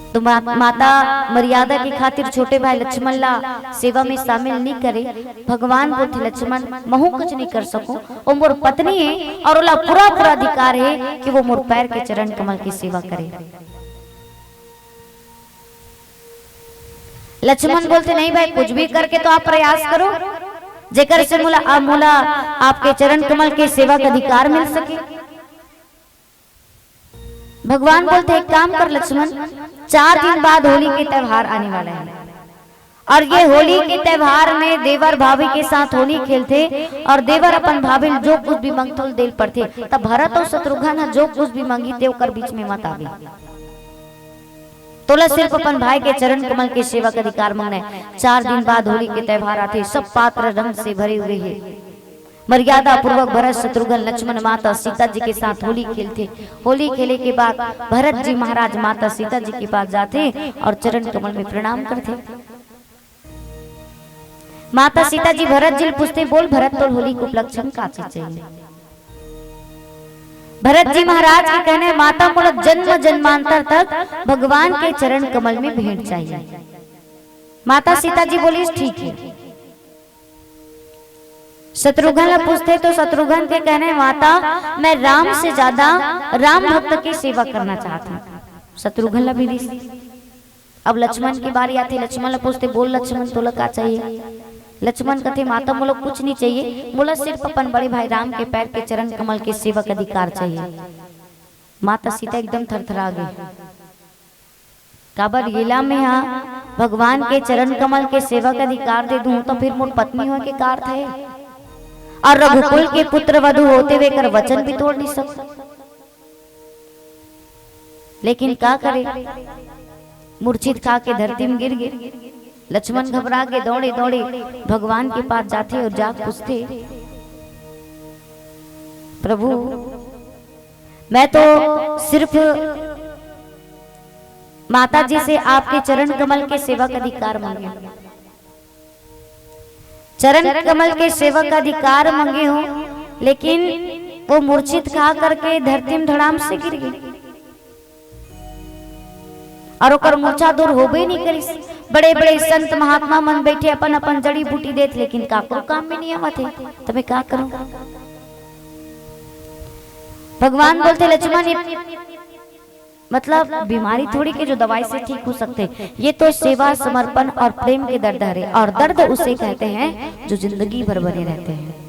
तो माता मर्यादा की खातिर छोटे भाई लक्ष्मण ला सेवा में शामिल नहीं करे। भगवान बोलते लक्ष्मण महू कुछ नहीं कर सकूं, वो मोर पत्नी है और ओला पूरा पूरा अधिकार है कि वो मोर पैर के चरण कमल की सेवा करे। लक्ष्मण बोलते नहीं भाई कुछ भी करके तो आप प्रयास करो जेकर से मोला आपके चरण कमल की सेवा का अधिकार मिल सके। भगवान बोलते एक काम कर लक्ष्मण, 4 दिन बाद होली के त्योहार आने वाला है, और ये होली के त्योहार में देवर भाभी के साथ होली खेलते, और देवर अपन भाभी जो कुछ भी मांगते देल पड़ते, तब भरत और शत्रुघ्न जो कुछ भी मांगी थे ओकर बीच में मत आवे। तोला सिर्फ अपन भाई के चरण कमल के सेवा का अधिकार मांगना है। 4 दिन बाद होली के त्योहार आते, सब पात्र रंग से भरे हुए हैं। मर्यादा पूर्वक भरत शत्रुघ्न लक्ष्मण माता सीता जी के साथ होली खेलते। होली खेले के बाद भरत जी महाराज माता सीता जी के पास जाते और चरण कमल में प्रणाम करते। माता सीता जी भरत जी पूछते बोल भरत तो होली को उपलक्ष्य का चाहिए। भरत जी महाराज के कहने माता को जन्म जन्मांतर तक भगवान के चरण कमल में भेंट चाहिए। माता सीता जी बोली ठीक है। शत्रुघ्न पूछते तो शत्रुघ्न के कहने माता मैं राम से ज्यादा राम भक्त की सेवा करना चाहता हूँ। शत्रुघ्न भी दी। अब लक्ष्मण की बारी आती, लक्ष्मण पूछते बोल लक्ष्मण तोला क्या चाहिए। लक्ष्मण कहते माता मोला कुछ नहीं चाहिए, मोला सिर्फ अपन बड़े भाई राम के पैर के चरण कमल के सेवा का अधिकार चाहिए। माता सीता एकदम थरथरा गई। काबर गेला में भगवान के चरण कमल के सेवा का अधिकार दे दूं तो फिर मोर पत्नी हो के कार थे और रघुकुल के पुत्र वधु होते हुए कर वचन भी तोड़ नहीं सकता। लेकिन क्या करे, मूर्छित खा के धरती में गिर। लक्ष्मण घबरा के दौड़े दौड़े भगवान के पास जाते और जा पूछते, प्रभु मैं तो सिर्फ माता जी से आपके चरण कमल के सेवा का अधिकार मांगे, चरण कमल के सेवा का अधिकार मांगे हो, लेकिन वो मूर्छित खा करके धरती में धड़ाम से गिर गई और ओकर मूर्छा दूर होबे नहीं करी। बड़े बड़े संत महात्मा मन बैठे अपन अपन जड़ी बूटी देत, लेकिन काको काम में नहीं आवत है, तबे का करूं। भगवान बोलते लक्ष्मण मतलब बीमारी थोड़ी के जो दवाई से ठीक हो सकते, ये तो सेवा समर्पण और प्रेम के दर्द है, और दर्द उसे कहते हैं जो जिंदगी भर बने रहते हैं।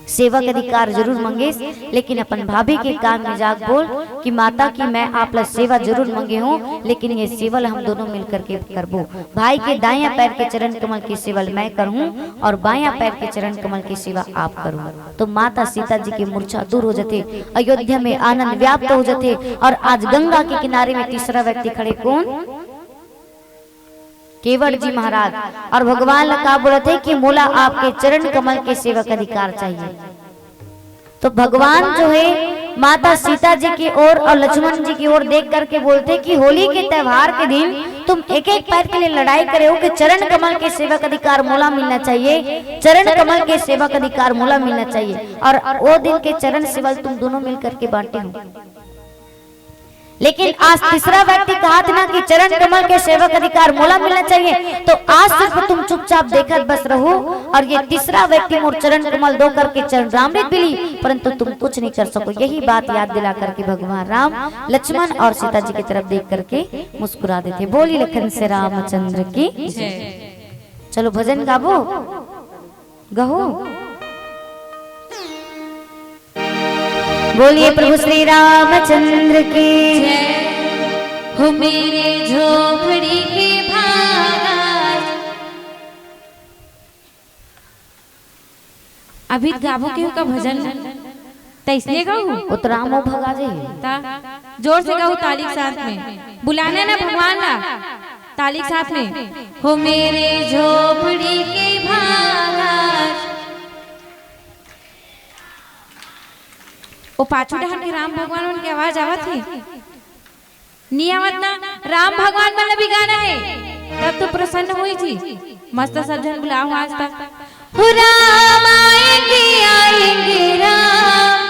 सेवा का अधिकार जरूर मांगे, लेकिन अपन भाभी के कान में जाग बोल कि माता की मैं आप सेवा जरूर मांगे हूँ, लेकिन ये सेवल हम दोनों मिलकर के करबो। भाई के दायां पैर के चरण कमल की सेवल मैं करूँ और बायां पैर के चरण कमल की सेवा आप करूँ। तो माता सीता जी की मूर्छा दूर हो जाते, अयोध्या में आनंद व्याप्त हो जाते। और आज गंगा के किनारे में तीसरा व्यक्ति खड़े, कौन? केवट जी महाराज। और भगवान लका बोले थे कि मोला आपके चरण कमल के सेवा का अधिकार चाहिए। तो भगवान जो है माता सीता जी की ओर और लक्ष्मण जी की ओर देख करके बोलते कि होली के त्योहार के दिन तुम एक एक पैर के लिए लड़ाई करे हो कि चरण कमल के सेवा का अधिकार मोला मिलना चाहिए, चरण कमल के सेवा का अधिकार मोला मिलना चाहिए। और वो दिन के चरण सेवल तुम दोनों मिलकर के बांटे हो। लेकिन आज तीसरा व्यक्ति कहा था ना कि चरण कमल के सेवा का अधिकार मोला मिलना चाहिए, तो आज सिर्फ तुम चुपचाप देखकर बस रहो। और ये तीसरा व्यक्ति मोर चरण कमल दो करके चरण रामृत मिली, परंतु तुम कुछ नहीं कर सको। यही बात याद दिला करके भगवान राम लक्ष्मण और सीता जी की तरफ देख करके मुस्कुरा देते। बोली लखन से रामचंद्र की जय। चलो भजन गाबो, गहो। बोलिए प्रभु श्री रामचंद्र की जय। हो मेरे झोपड़ी के भाग अभी गाबो के का भजन तैसने गाऊं उतरामो भगा जाइए, जोर से गाऊं ताली के साथ में, बुलाना ना भगवान ला, ताली के साथ में। हो मेरे झोपड़ी के भाग ओ पाछू डहन के राम भगवान उनकी आवाज आवत थी नियावत ना, राम भगवान वाला भी गाना है, तब तो प्रसन्न हुई थी। मस्त सब जन बुलाओ आज तक, हो राम आएंगे आएंगे राम।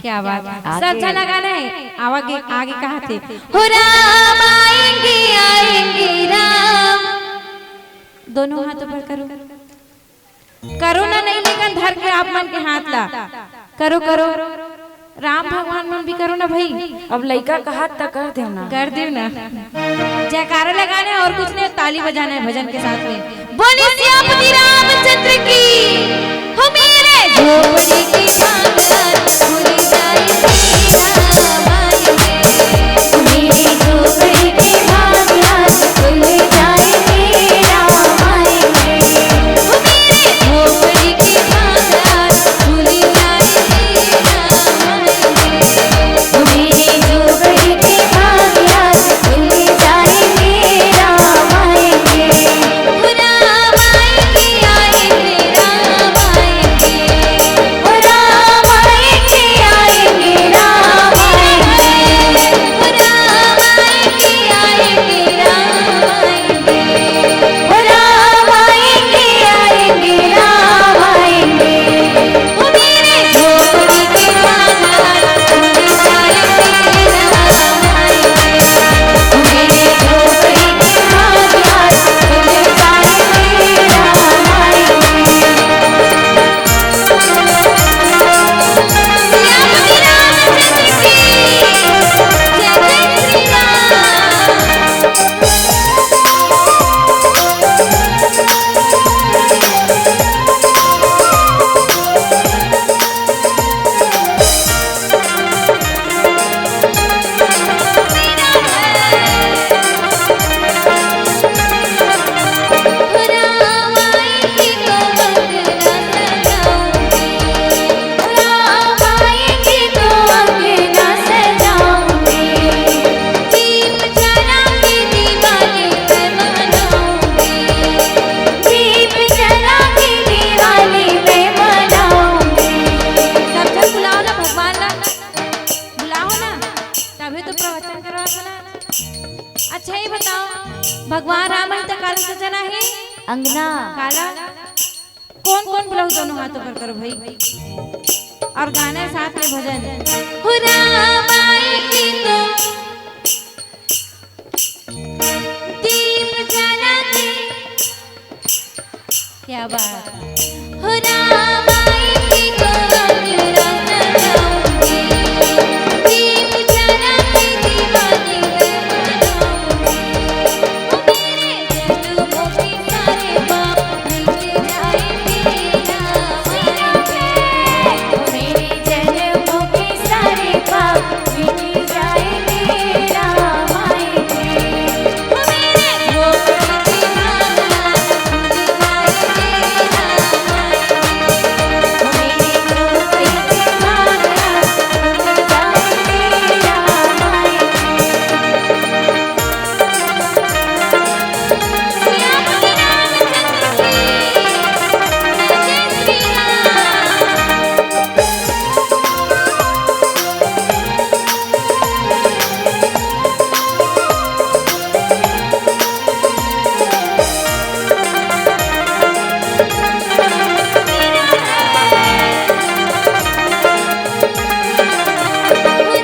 क्या बात, सब जना गाना है। आगे आगे कहा थे, हो राम आएंगे आएंगे राम। दोनों हाथों पर करो, करो ना नहीं, लेकिन धर के आप मन के हाथ ला करो करो। राम भगवान मन भी करो ना भाई। अब लड़का का हाथ तक कर दे ना, कर दे ना। जयकारा लगाना है और कुछ नहीं, ताली बजाना है भजन के साथ में। बोले सियापति रामचंद्र की। हो मेरे झोपड़ी की भांगत भूल जाए राम आएंगे, मेरी झोपड़ी की भांगत भूल जाए राम आएंगे। हो मेरे झोपड़ी की भांगत भूल जाए राम आएंगे, मेरी झोपड़ी की भांगत भूल जाए राम आएंगे। राम आएंगे आएंगे राम आएंगे, राम अच्छा ये बताओ, भगवान राम तो काला सजा नहीं अंगना काला, कौन कौन बोला दोनों हाथों पर करो भाई, और गाना साथ में भजन। हो राम आएंगे तो दीप जलाते, क्या बात। हो राम आएंगे तो अंजूरा जलाऊंगी, दीप जला के दीवाने बनाऊंगी। वो मेरे जन्मों के सारे पाप मिट जाएंगे राम आएंगे। वो मेरे जन्मों के सारे पाप मिट जाएंगे राम आएंगे। वो मेरे भोग की दीवाना भूल जाएंगे राम आएंगे। वो मेरे रूप की दीवाना भूल जाएंगे राम आएंगे। श्याम रामचंद्र की जय श्री राम।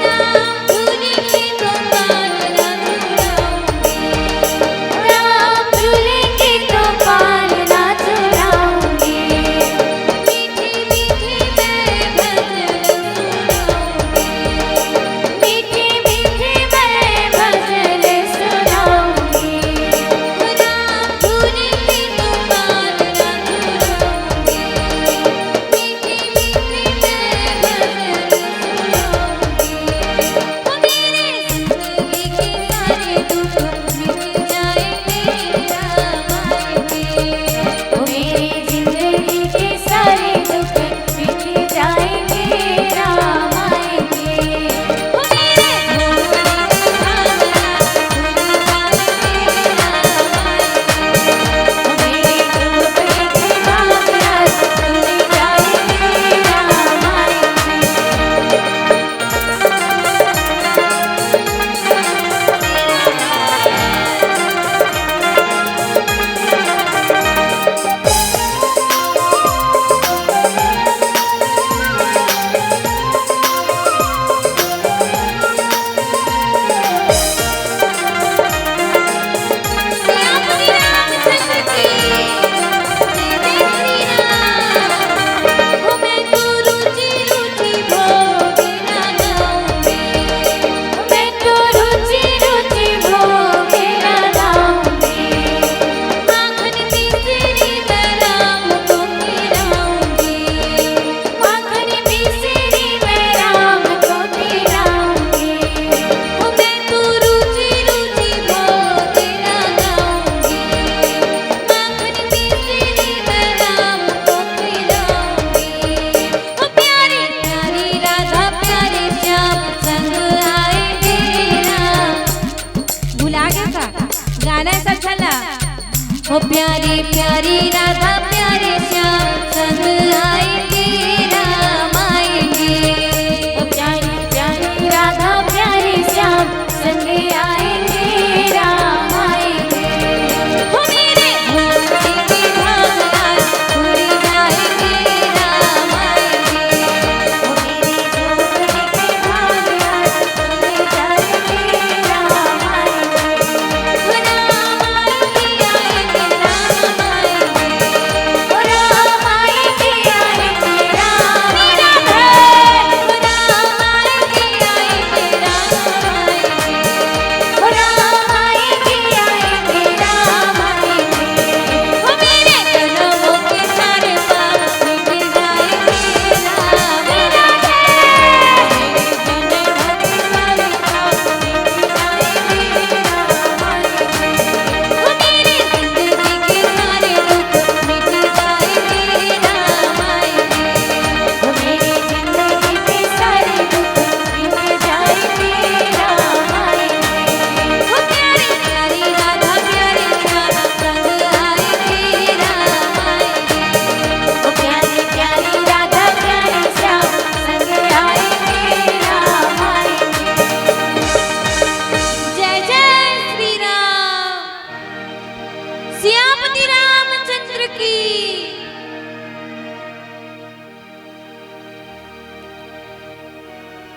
राम झूलेंगे तो पालना झूलाऊंगी, राम झूलेंगे तो पालना झूलाऊंगी। मीठी मीठी मैं भजन सुनाऊंगी। मीठी मीठी मैं भजन सुनाऊंगी। राम झूलेंगे तो पालना झूलाऊंगी, मीठी मीठी मैं भजन सुनाऊंगी। वो मेरे जिंदगी के सारे दुख मिट जाएंगे राम आएंगे। वो मेरी जिंदगी के सारे दुख मिट जाएंगे राम आएंगे। वो मेरे भोग की दीवाना भूल जाएंगे राम आएंगे। वो मेरे रूप की दीवाना भूल जाएंगे राम आएंगे। श्याम रामचंद्र की जय श्री राम। हो मैं तो रुचि रुचि भोग लगाऊंगी, मैं तो रुचि रुचि भोग लगाऊंगी। माखन मिश्री में राम को खिलाऊंगी। माखन मिश्री में राम को खिलाऊंगी। हो मैं तो रुचि रुचि भोग लगाऊंगी, माखन मिश्री में राम को खिलाऊंगी। हो प्यारी प्यारी राधा प्यारे श्याम संग आएंगे राम। भुला गया का गाना ऐसा चला। हो प्यारी प्यारी राधा प्यारे श्याम संग आएंगे राम आएंगे। ओ प्यारी प्यारी राधा प्यारे श्याम संग आएंगे राम आएंगे। हो मेरे भोग की दीवाना भूल जाएंगे राम आएंगे। वो मेरी झोपड़ी की भावना भूल जाएंगे राम आएंगे। हो राम आएंगे आएंगे राम आएंगे। ओ राम आएंगे आएंगे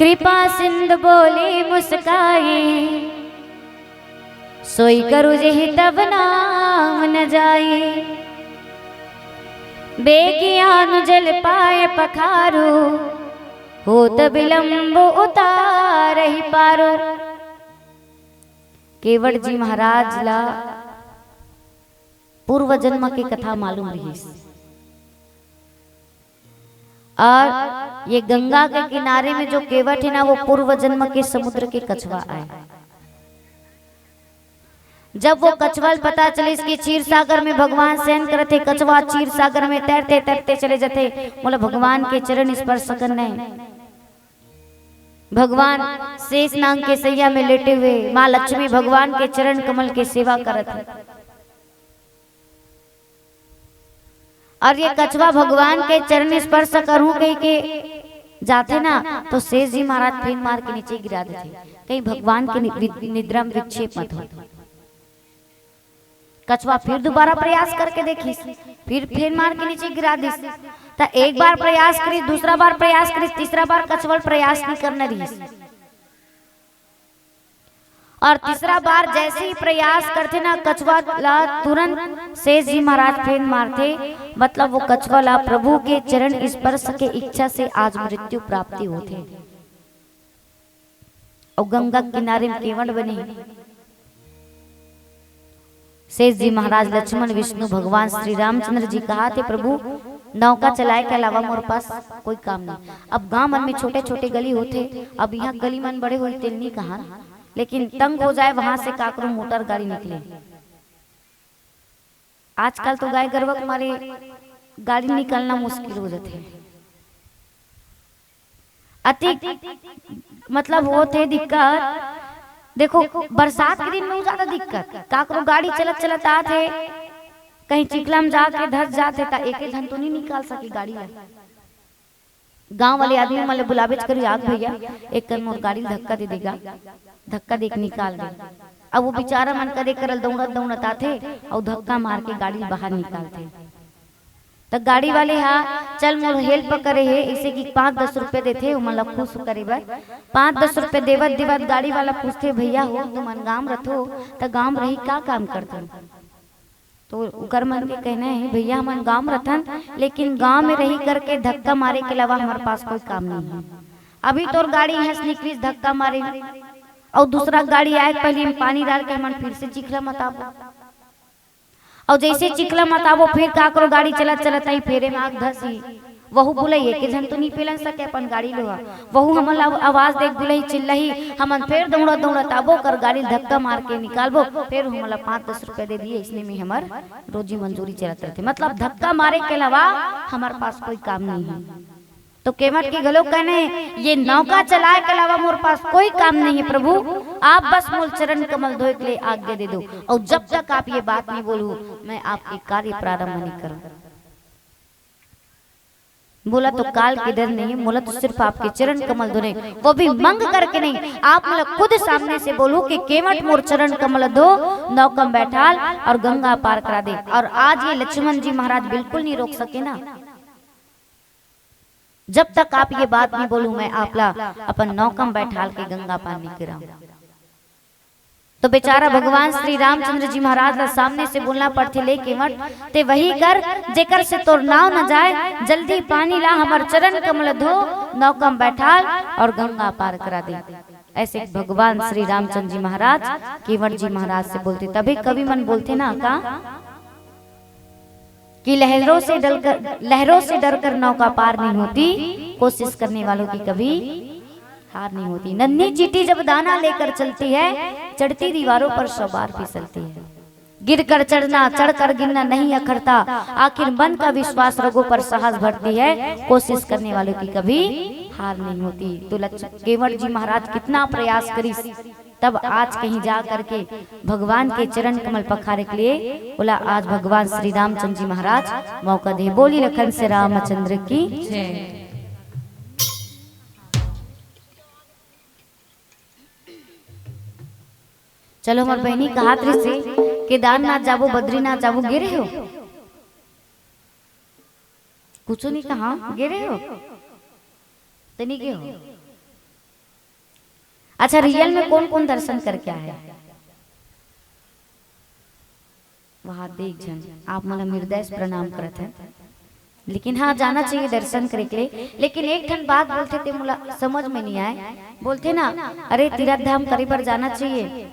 कृपा सिंधु बोली मुस्काई, सोई करू जही तब नाम न जाई। बेगियान जल पाए पखारू, होत विलंब उतार ही पारो। केवट जी महाराज ला पूर्व जन्म की कथा मालूम रही, और ये गंगा के किनारे में जो केवट है ना, वो पूर्व जन्म के समुद्र के कछुआ आए। जब वो कछुआ पता चले इसके क्षीर सागर में भगवान शयन करते, कछुआ क्षीर सागर में तैरते तैरते चले जाते, बोले भगवान के चरण स्पर्श करने। भगवान शेष नाग के सैया में लेटे हुए माँ लक्ष्मी भगवान के चरण कमल के सेवा करते, और ये कछुआ भगवान के चरण स्पर्श करूं कहीं के जाते ना, तो शेष जी महाराज फेन मार के नीचे गिरा देते, कहीं भगवान के निद्रा में विक्षेप मत हो। कछुआ फिर दोबारा प्रयास करके देखी, फिर फेन मार के नीचे गिरा दी। तो एक बार प्रयास करी, दूसरा बार प्रयास करी, तीसरा बार कछुआ प्रयास नहीं करने रही, और तीसरा बार जैसे ही प्रयास करते ना, कछुआ ला तुरंत शेष जी महाराज फेन मारते। मतलब वो कछुआ ला प्रभु के चरण स्पर्श के इच्छा से आज मृत्यु प्राप्ति होते। और गंगा किनारे में केवट बने। शेष जी महाराज लक्ष्मण विष्णु भगवान श्री रामचंद्र जी कहा थे, प्रभु नौका चलाए के अलावा मोर पास कोई काम नहीं। अब गांव मन में छोटे छोटे गली होते, अब यहाँ गली मन बड़े हुए तेल नहीं कहा, लेकिन तंग हो जाए वहां से काकरो मोटर गाड़ी निकले। आजकल तो गाय गरवा हमारे गाड़ी निकलना मुश्किल हो जाते हैं, अति मतलब वो थे दिक्कत। देखो बरसात के दिन में ज्यादा दिक्कत, काकरो गाड़ी चलत चलत आते, कहीं चिखला में जाके धस जाते, एक धन तो नहीं निकाल सके गाड़ी है। गांव वाले आदमी मतलब बुलावे करी, आग भैया एक कर मोर गाड़ी धक्का दे देगा, धक्का देख निकाल दे। अब वो बेचारा मन का देख कर दौड़त दौड़त आते और धक्का मार के गाड़ी बाहर निकालते। तो गाड़ी वाले हाँ चल मोर हेल्प करे है, इसे कि 5-10 रुपए देते, मतलब खुश करे बर 5-10 रुपए देवत देवत गाड़ी वाला पूछते, भैया हो तुम गांव रथो, तो गांव रही का काम करते? तो उकर मन के कहना है, भैया हम गांव रथन, लेकिन गांव में रही करके धक्का मारे के अलावा हमारे पास कोई काम नहीं है। अभी तो गाड़ी यहाँ से निकली धक्का मारे, और दूसरा गाड़ी आए पहले में पानी डाल के मन फिर से चिखला मताबो, और जैसे चिखला मताबो फिर का करो गाड़ी चलत चलत आई फेरे में आग धसी। वहू बुलाई के जन तो नहीं पेलन सके अपन गाड़ी लोहा, वहू हमन आवाज देख बुलाई चिल्लाई, हमन फिर दौड़ा दौड़ा ताबो कर गाड़ी धक्का मार के निकालबो, फिर हमला 5-10 रुपए दे दिए, इसने में हमार रोजी मंजूरी चलत रहते। मतलब धक्का मारे के अलावा हमारे पास कोई काम नहीं है। तो केवट के गलो कहने, ये नौका चलाए के अलावा मोर पास कोई काम नहीं है प्रभु, आप बस मोर चरण कमल धोए के लिए आज्ञा दे दो, और जब तक आप ये बात नहीं बोलू मैं आपके कार्य प्रारंभ नहीं करूं। बोला तो काल के डर नहीं, बोला तो सिर्फ आपके चरण कमल धोने, वो भी मंग करके नहीं, आप मतलब खुद सामने से बोलो कि केवट मोर चरण कमल धो, नौका में बैठाल और गंगा पार करा दे। और आज ये लक्ष्मण जी महाराज बिल्कुल नहीं रोक सके ना, जब तक आप ये बात नहीं बोलूं मैं आपला अपन नौका में बैठाल के गंगा पार नहीं कराऊं। तो बेचारा भगवान श्री रामचंद्र जी महाराज ला सामने से बोलना पड़ते, ले केवट ते वही कर जेकर से तोर नाव न जाए, जल्दी पानी ला हमर चरण कमल धो, नौका में बैठाल और गंगा पार करा दे। ऐसे भगवान श्री रामचंद्र जी महाराज केवट जी महाराज से बोलते। तभी कवि मन बोलते ना का कि लहरों से डरकर नौका पार नहीं होती, कोशिश करने वालों की कभी हार नहीं होती। नन्ही चींटी जब दाना लेकर चलती है, चढ़ती दीवारों पर 100 बार फिसलती है। गिर कर चढ़ना चढ़कर गिरना नहीं अखरता, आखिर मन का विश्वास रगों पर साहस भरती है, कोशिश करने वालों की कभी हार नहीं होती। तो केवट जी महाराज कितना प्रयास करी, तब आज कहीं जा करके भगवान के चरण कमल पखारे के लिए बोला। आज भगवान श्री रामचंद्र जी महाराज मौका दे। बोली लखन से रामचंद्र की जय। चलो हमारे बहनी कहा से केदारनाथ जाबो बद्रीनाथ जाबो, गे रहे हो? कुछ नहीं कहा, गे रहे हो तो नहीं गे हो? अच्छा रियल में कौन कौन दर्शन करके आया? वहां देख जन आप मला हृदय से प्रणाम करते हैं, लेकिन हाँ जाना चाहिए दर्शन करे के लिए। लेकिन एक ठन बात बोलते थे मुला समझ में नहीं आए, बोलते ना अरे तीर्थ धाम करे पर जाना चाहिए,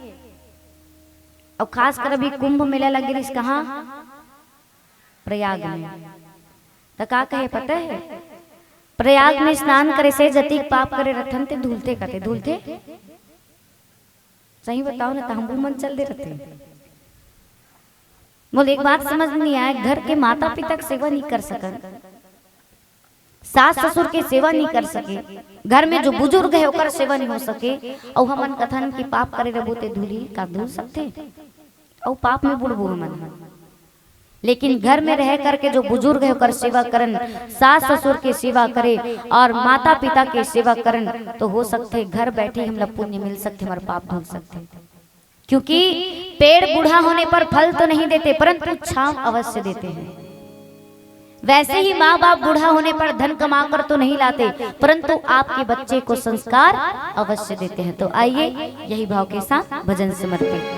और खास कर अभी कुंभ मेला लगे रिस कहाँ प्रयाग में। तो का कहे पता है, प्रयाग में स्नान करे से जतिक पाप करे रथन ते धुलते कते धुलते। सही बताओ ना, तांबू मन चल दे रहते। बोले एक बात समझ नहीं आया, घर के माता पिता की सेवा नहीं कर सकन, सास ससुर की सेवा नहीं कर सके, घर में जो बुजुर्ग है ओकर सेवा नहीं हो सके, और हमन कथन की पाप करे रबो ते धूली का धूल सकते, और पाप में बुड़बो हमन। लेकिन घर में रह करके जो बुजुर्ग है ओकर सेवा करन, सास ससुर के सेवा करे और माता पिता के सेवा करन, तो हो सकते घर बैठे हम लोग पुण्य मिल सकते, हमारे पाप धुल सकते। क्योंकि पेड़ बूढ़ा होने पर फल तो नहीं देते, परंतु छांव अवश्य देते हैं। वैसे ही माँ बाप बूढ़ा होने पर धन कमाकर तो नहीं लाते, परंतु आपके बच्चे को संस्कार अवश्य देते हैं। तो आइए यही भाव के साथ भजन समर्पित।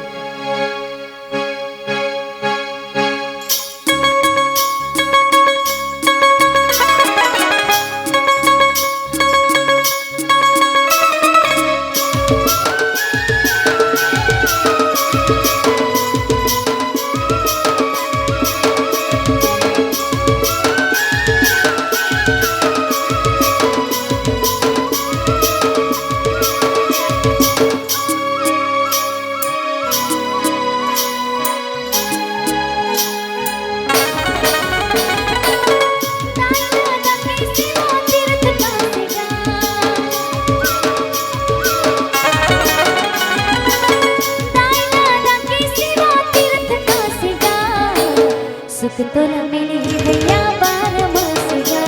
सुख तो न मिली भैया बार मसिया,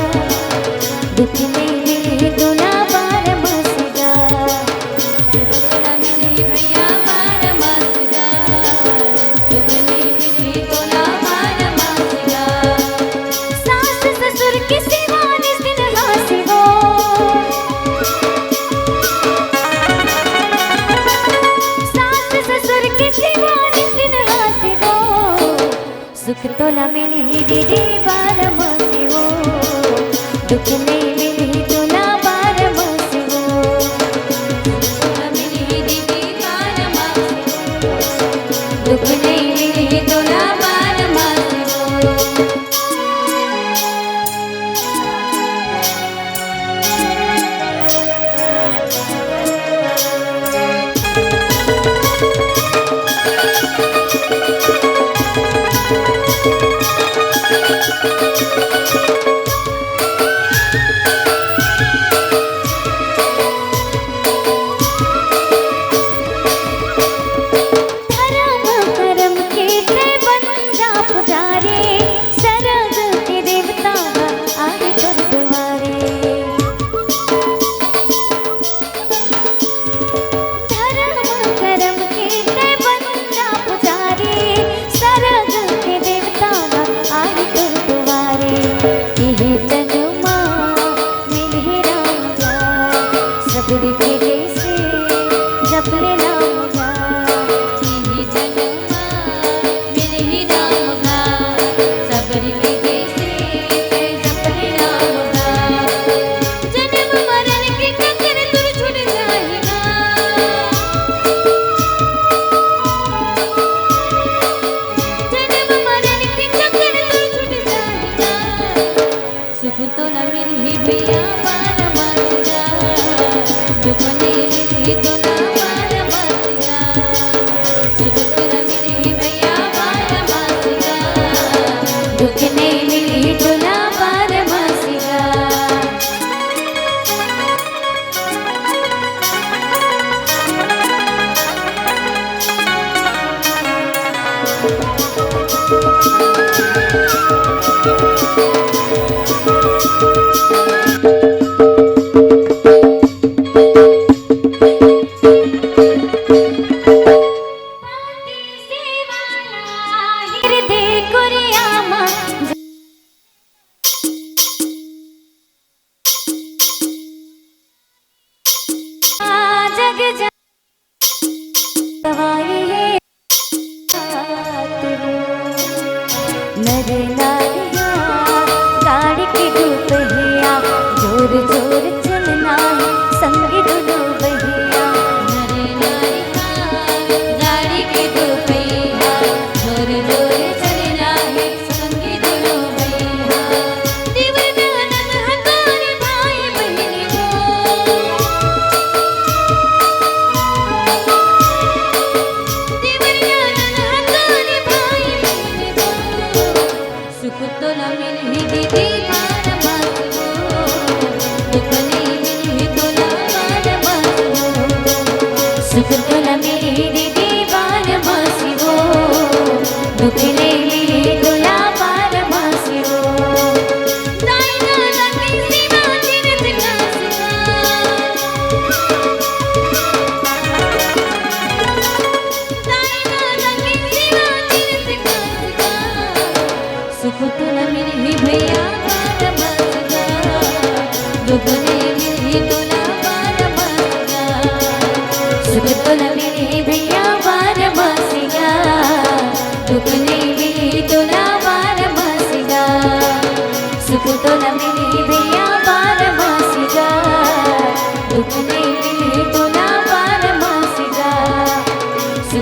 दुख नहीं मिली दुना बार मसिया। सुख तो न मिली भैया बार मसिया, दुख नहीं मिली दुना बार मसिया। सास ससुर की सेवा निस दिन हासी हो, सास ससुर की सेवा निस दिन हासी हो। सुख तो न मिली दीदी बार मसी हो, दुख नहीं मिली तो ना बार मसी हो। सुख न मिली दीदी बार मसी हो, दुख नहीं मिली तो ना बार मसी हो।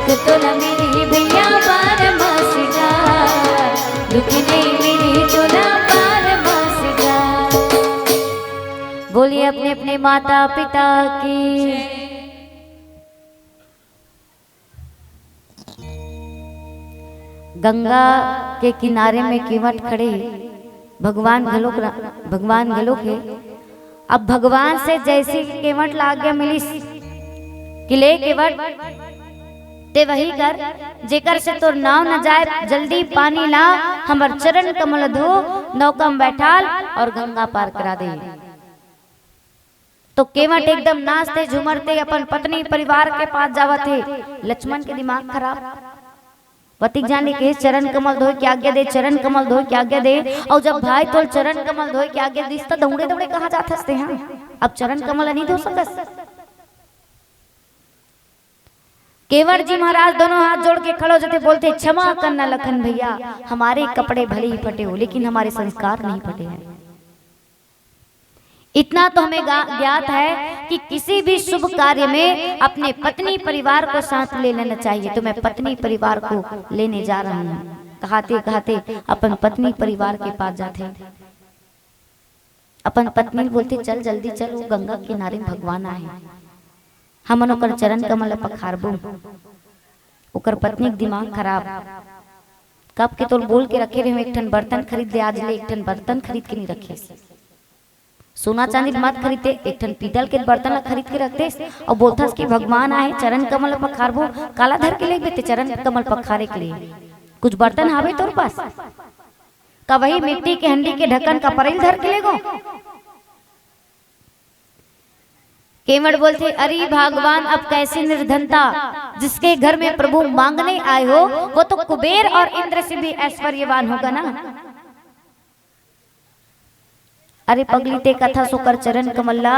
दुख तो न मिली भैया बारमासीदार, दुख नहीं मिली तो न बारमासीदार। बोलिए अपने अपने माता पिता की। गंगा के किनारे में केवट खड़े भगवान घलोक है। अब भगवान से जैसी केवट ला आज्ञा मिली कि ले केवट ते वही कर, जेकर से तोर नाव न जाए, जल्दी पानी ला, हमर चरण कमल धो, नौका में बैठाल और गंगा पार करा दे। तो केवट एकदम नाचते झूमरते अपन पत्नी परिवार के पास जावत है। लक्ष्मण के दिमाग खराब, पति जाने के चरण कमल धोए की आज्ञा दे, चरण कमल धोए की आज्ञा दे। और जब भाई तो चरण कमल धोए की आज्ञा दिस तो दौड़े दौड़े कहाँ जात हंसते हैं। अब चरण कमल नहीं धो सकस। केवट जी महाराज दोनों हाथ जोड़ के खड़े हो जाते, बोलते क्षमा करना लखन भैया, हमारे कपड़े भले ही फटे हो लेकिन हमारे संस्कार नहीं फटे हैं। इतना तो हमें ज्ञात है कि किसी भी शुभ कार्य में अपने पत्नी परिवार को साथ ले लेना चाहिए। तो मैं पत्नी परिवार को लेने जा रहा हूँ। कहते कहते अपन पत्नी परिवार के पास जाते, अपन पत्नी बोलती चल जल्दी चल, वो गंगा किनारे भगवान आए, हमन ओकर चरण कमल पखारबो। ओकर पत्नी के दिमाग खराब, कब के तो बोल के रखे रहे एक ठन बर्तन खरीद ले, आज ले एक ठन बर्तन खरीद के नहीं रखे, सोना चांदी मत खरीदते, एक ठन पीतल के बर्तन खरीद के रखते और बोलथस कि भगवान आए चरण कमल पखारबो। काला धर के ले बेते चरण कमल पखारे के लिए कुछ बर्तन हावे तोर पास का? वही मिट्टी के हंडी के ढक्कन का परेल धर के ले गो। केवट बोलते अरे भगवान अब कैसी निर्धनता, जिसके घर में प्रभु मांगने आए हो वो तो कुबेर और इंद्र से भी ऐश्वर्यवान होगा ना। अरे पगली ते कथा सोकर चरण कमल्ला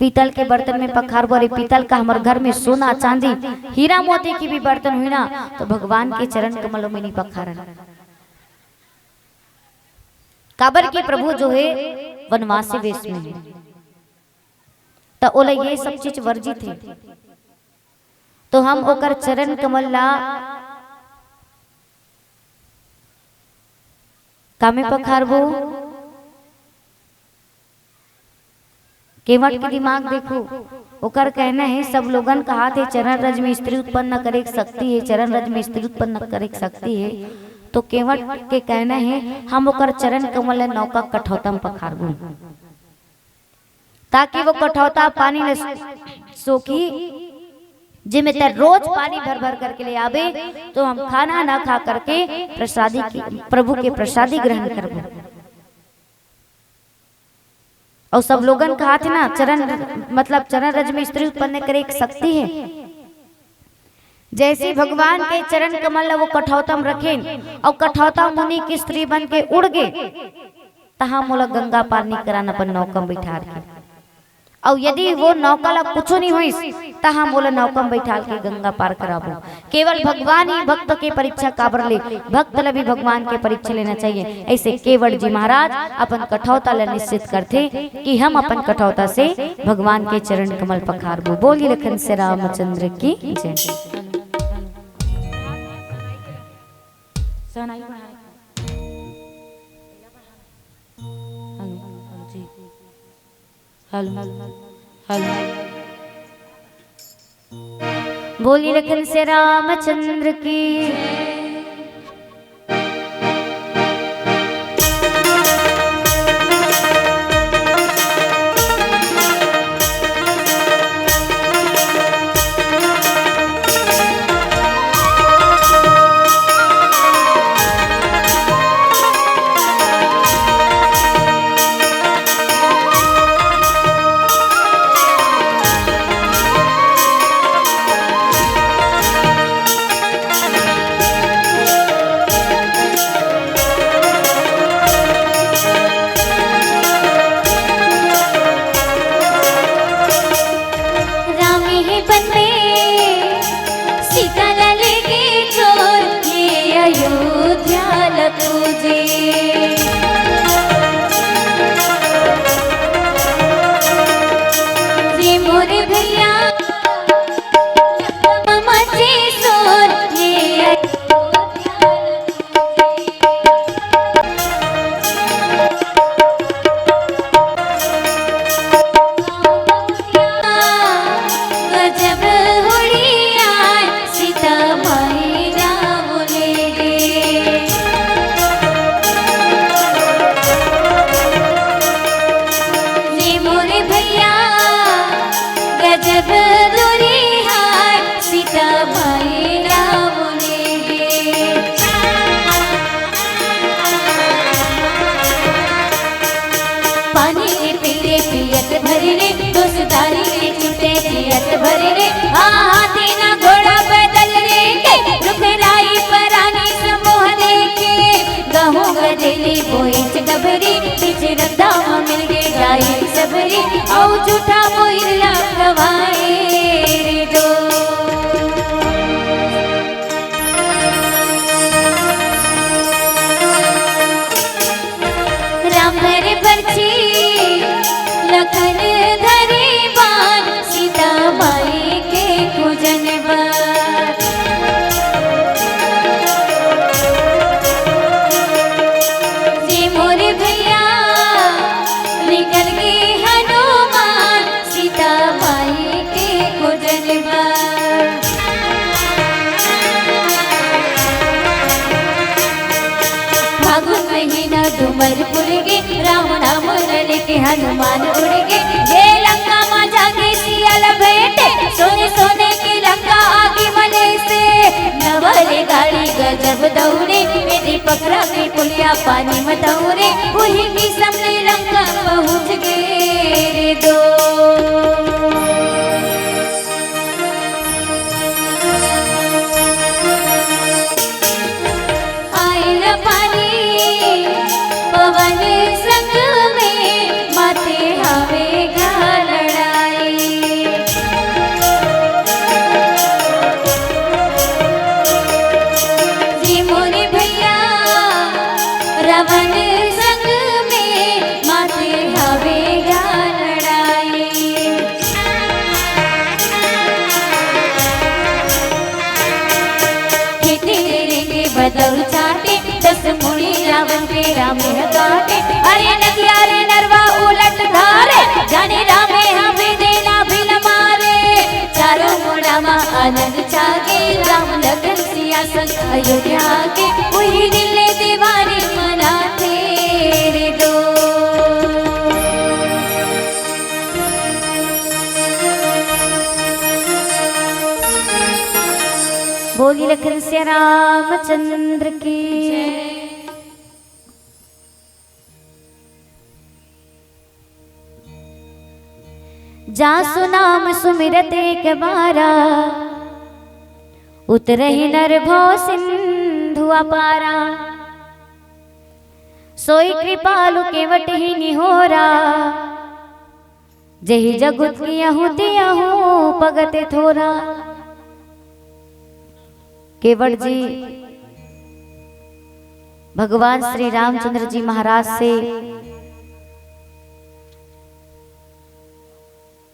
पीतल के बर्तन में पखारबो। अरे पीतल का हमारे घर में सोना चांदी हीरा मोती की भी बर्तन हुई ना तो भगवान के चरण कमलों में नहीं पखारन। काबर की प्रभु जो है वनवासी वेश में है, तो ओला ये सब चीज वर्जित है। तो हम ओकर चरण कमल्ला कामे पखारबो। केवट के दिमाग देखो, ओकर कहना है सब लोगन कहा थे चरण रज में स्त्री उत्पन्न न करे सकती है, चरण रज में स्त्री उत्पन्न न करे सकती है। तो केवट के कहना है हम ओकर चरण कमल नौका कठौता में पखारबू, ताकि वो कठौता पानी न सोखी, जिमे तर रोज पानी भर भर करके ले आवे, तो हम खाना ना खा करके प्रसादी प्रभु के प्रसादी ग्रहण करबो। और सब लोगन कहा थे ना चरण मतलब चरण रज में स्त्री उत्पन्न करे एक शक्ति है। जैसे भगवान के चरण कमल वो कठौता में रखे और कठौता मुनि की स्त्री बन के उड़ गए, तहा मोला गंगा पार नहीं कराना पर नौका में बैठा के। और यदि वो नौका ला कुछ नहीं हुई तहा मोला नौका में बैठा के गंगा पार कराबो। केवल भगवान ही भक्त के परीक्षा काबर ले, भक्त ला भी भगवान के परीक्षा लेना चाहिए। ऐसे केवट जी महाराज अपन कठौता ला निश्चित करते कि हम अपन कठौता से भगवान के चरण कमल पखारबो। बोलिए लखन से रामचंद्र की जय। बोलिए लखन से रामचंद्र की। मोरे भैया मचे डूमर पुर गे राम नाम लेके हनुमान उड़ गे ये लंका माँ जाके सियल भेटे सोने सोने की लंका आगे मने से नवरे गाड़ी गजब दौड़े मेरे पकड़ा के पुलिया पानी में दौड़े वही की समले लंका पहुँच गए रे दो पवन संग में माते हवे गा लड़ाई जी मोरे भैया रावण संग में माते हवे गा लड़ाई खेती रेंगे बदल चाटे दस मुड़ी रावण के राम काटे अरे नदिया रे नरवा उलट धारे जाने रामे हमें देना बिल मारे चारों मुड़ा मा आनंद छागे राम लगन सिया संग अयोध्या के वही दिले दीवानी मनाते रे दो बोली लखन से रामचंद्र की जा सुनाम सुमिरत एक बारा उतरहि नर भव सिंधु अपारा सोई कृपालु केवट ही निहोरा जही जगुत कियहु तियहु भगत थोरा केवट जी भगवान श्री रामचंद्र जी महाराज से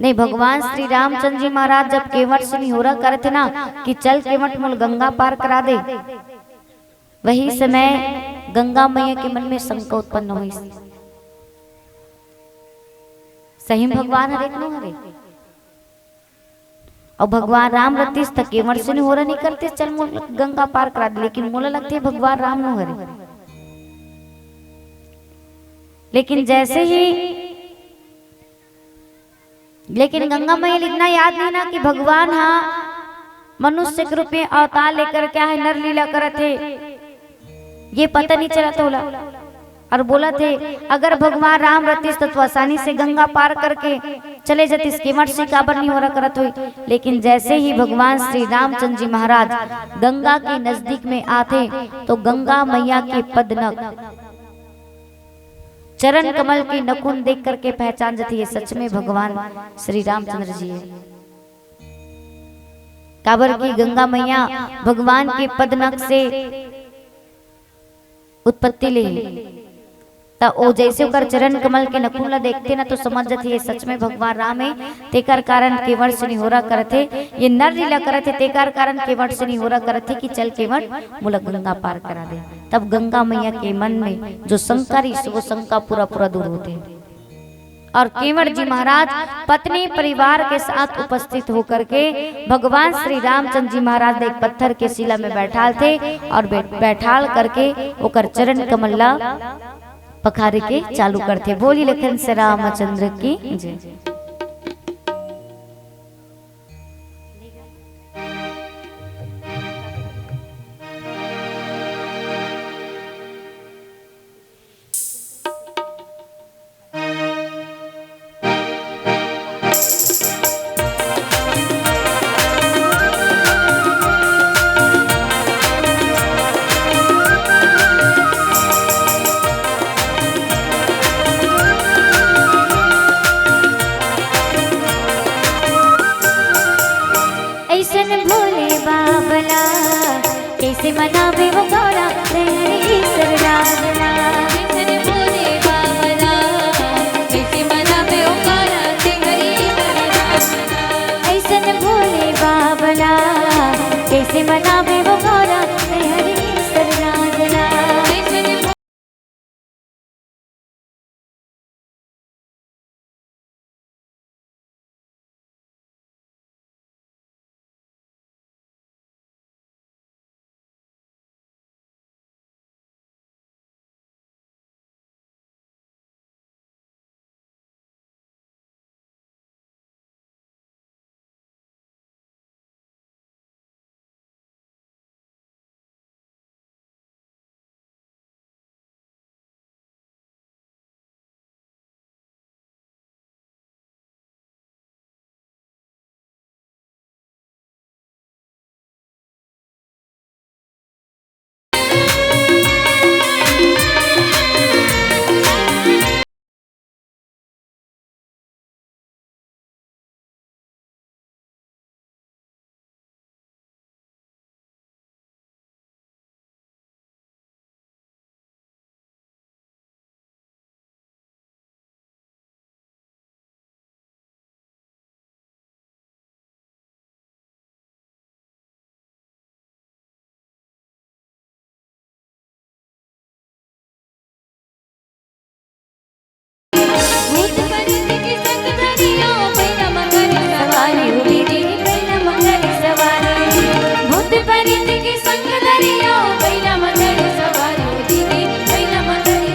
नहीं भगवान श्री रामचंद्र जी महाराज जब केवट से निहोरा करे थे ना कि चल केवट मूल गंगा पार करा दे वही समय गंगा मैया के मन में शंका उत्पन्न हुई सही भगवान हरे नो हरे और भगवान राम रतीस तक केवट से निहोरा नहीं करते चल मूल गंगा पार करा दे लेकिन मूल लगते भगवान राम नो हरे लेकिन जैसे ही लेकिन गंगा मैया इतना याद नहीं ना कि भगवान हाँ मनुष्य के रूप में अवतार लेकर क्या है नर लीला करे थे ये पता नहीं चला था और बोला थे अगर भगवान राम रतीस तो आसानी से गंगा पार करके चले जाते केवट से काबर नहीं हो रहा करत हुई लेकिन जैसे ही भगवान श्री रामचंद्र जी महाराज गंगा के नजदीक में आते तो गंगा मैया के पदनक चरण कमल की नखुन देख करके पहचान जाती है सच में भगवान श्री रामचंद्र जी है काबर की गंगा मैया भगवान के पदनक से उत्पत्ति ले ओ जैसे उकर चरण कमल के नखुन ला देखते ना तो समझ जाती है सच में भगवान राम है तेकर कारण केवट से निहोरा करते ये नर लीला करते तेकर कारण केवट से निहोरा करते कि चल केवट मुला गंगा पार करा दे तब गंगा मैया के मन में जो शंका रही वो शंका पूरा पूरा दूर होते और केवट जी महाराज पत्नी परिवार के साथ उपस्थित होकर के भगवान श्री रामचंद्र जी महाराज एक पत्थर के शिला में बैठाल थे और बैठाल करके ओकर चरण कमल पखारे के चालू करते बोली लखन से रामचंद्र की जय कैसे मनावे वो गौरा तेरी सरदारना कैसे बोले बाबला कैसे मनावे वो गौरा तेरी सरदारना ऐसे बोले बाबला कैसे मनावे वो गौरा तेरी सरदारना संग दरिया बैला मदरी सवारी हो दीदी बैला मदरी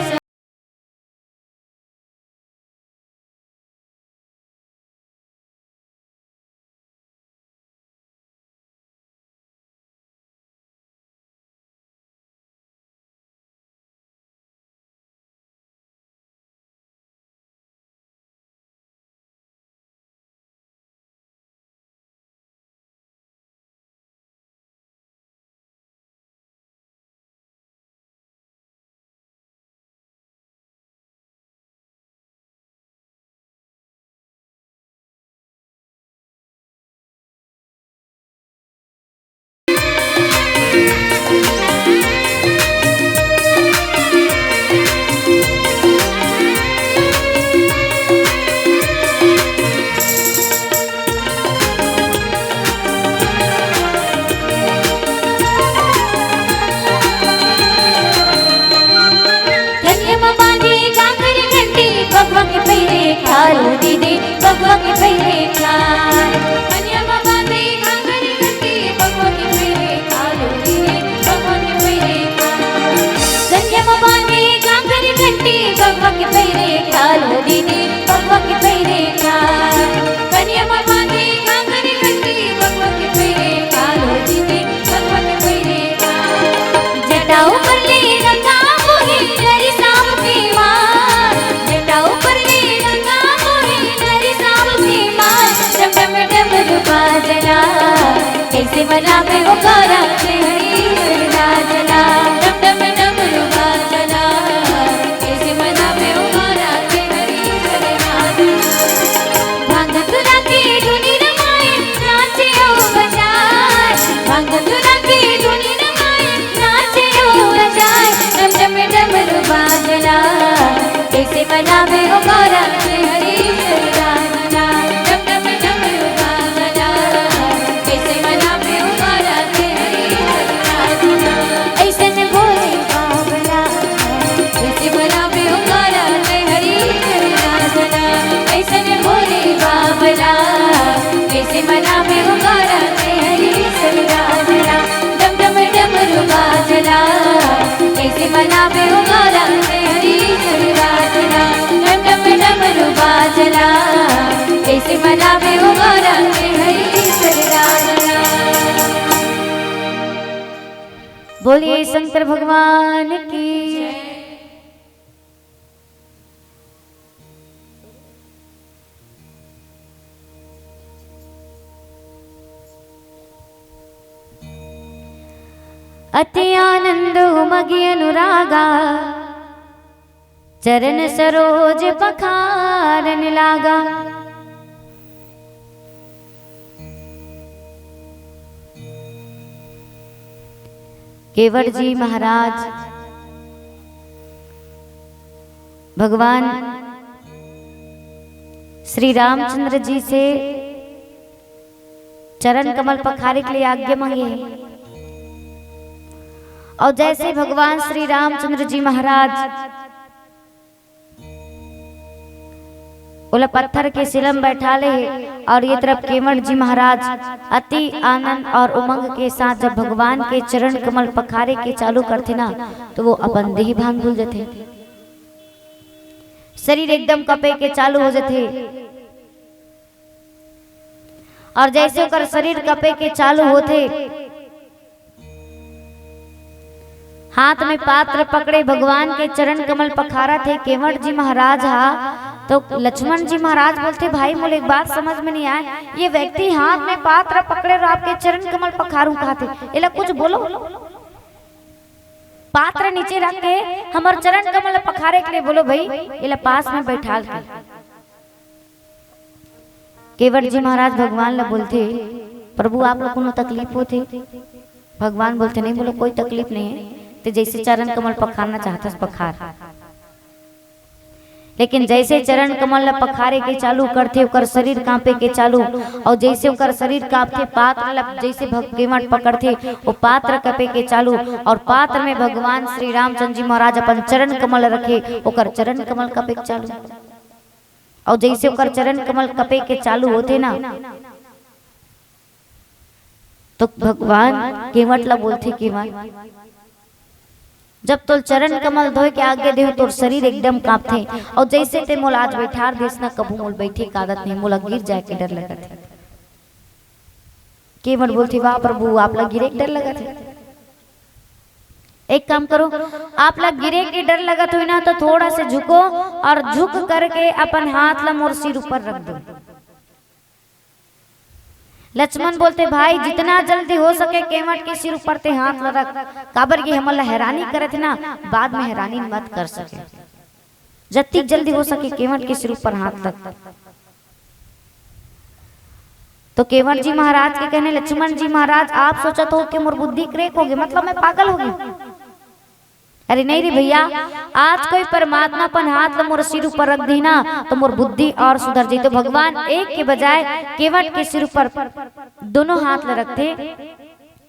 बगवा के पहरे खालो दीदी बगवा के पहरे खाल कन्या बाबा दे घाघरी घंटी बगवा के पहरे खालो दीदी बगवा के पहरे खाल कन्या बाबा दे घाघरी घंटी बगवा के पहरे खालो दीदी बगवा के पहरे खाल कन्या बाबा दे घाघरी घंटी बगवा के पहरे खालो दीदी बगवा के पहरे खाल जटाओ पर ले रंगा मोहे हरी साम के मार जटाओ पर ले रंगा मोहे हरी साम के मार डम डम डम रुपा जला कैसे बनावे वो गौरा से हरी सरदा जला डम डम डम रुपा जला कैसे बनावे वो गौरा से हरी सरदा भांग तुरा के धुनी रमाए नाचे ओ बजाए भांग तुरा के धुनी रमाए नाचे ओ बजाए डम डम डम रुपा जला कैसे बनावे वो गौरा से हरी सरदा जला डम डम डम रुपा जला कैसे बनावे वो गौरा से हरी सरदा जला ऐसे न बोले बाबला कैसे बनावे वो गौरा से हरी सरदा जला ऐसे न बोले बाबला कैसे बनावे वो गौरा से हरी सरदा जला डम डम डम रुपा जला कैसे बनावे वो गौरा से हरी सरदा जला डम डम डम रुपा जला कैसे बनावे वो गौरा से हरी सरदा जला। बोलिए शंकर भगवान की। अति आनंद उमगी अनुरागा चरण सरोज पखारन लागा। केवट जी महाराज भगवान श्री रामचंद्र जी से चरण कमल पखारे के लिए आज्ञा मांगी है। और जैसे भगवान श्री रामचंद्र जी महाराज बोला पत्थर के सिलम बैठा ले और ये तरफ केवट जी महाराज अति आनंद और उमंग के साथ जब भगवान के चरण कमल पखारे के चालू करते ना तो वो अपन देह भांग भूल जाते, शरीर एकदम कपे के चालू हो जाते। और जैसे ओकर शरीर कपे के चालू होते हाथ में पात्र पकड़े भगवान के चरण कमल पखारा थे केवट जी महाराज। तो लक्ष्मण जी महाराज बोलते भाई मोले एक बात समझ में नहीं आए, ये व्यक्ति हाथ में पात्र पकड़े और आपके चरण कमल पखारू कहते एला कुछ बोलो। पात्र नीचे रख के हमारे चरण कमल पखारे के लिए बोलो भाई एला पास में बैठा के। केवट जी महाराज भगवान ला बोलते प्रभु आप लोग को तकलीफ होते। भगवान बोलते नहीं बोलो कोई तकलीफ नहीं है, तो जैसे चरण कमल पखारना चाहता पखार। लेकिन जैसे चरण कमल पखारे के चालू करते ओकर शरीर कांपे के चालू और जैसे ओकर शरीर कांपते पात्र जैसे केवट पकड़ते वो पात्र कपे के चालू और पात्र में भगवान श्री रामचंद्र जी महाराज अपन चरण कमल रखे ओकर चरण कमल कपे के चालू। और जैसे ओकर चरण कमल कपे के चालू होते ना तो भगवान केवटला बोलते केवट जब तोल चरण कमल धोए के आगे देव तोर शरीर एकदम कांपथे और जैसे ते मोल आज बैठार देस ना कभू मोल बैठे का आदत नहीं मोला गिर जाए के डर लगत है। केवट बोलती वाह प्रभु आप लोग गिरे के डर लगत है। एक काम करो आप लोग गिरे के डर लगत हो ना तो थोड़ा से झुको और झुक करके अपन हाथ ला मोर सिर ऊपर रख दो। लक्ष्मण बोलते भाई जितना जल्दी हो सके केवट के सिर ऊपर ते हाथ ला रख काबर की हमला हैरानी करत ना बाद में हैरानी मत कर सके जत्ती जल्दी हो सके केवट के सिर ऊपर हाथ रख। तो केवट जी महाराज के कहने लक्ष्मण जी महाराज आप सोचत हो कि मोर बुद्धि क्रेक होगी मतलब मैं पागल होगी। अरे नहीं रे भैया आज कोई परमात्मा अपन हाथ ला मोर सिर ऊपर रख दी ना तो मोर बुद्धि और सुधर जाई। तो भगवान एक के बजाय केवट के सिर ऊपर दोनों हाथ ला रखते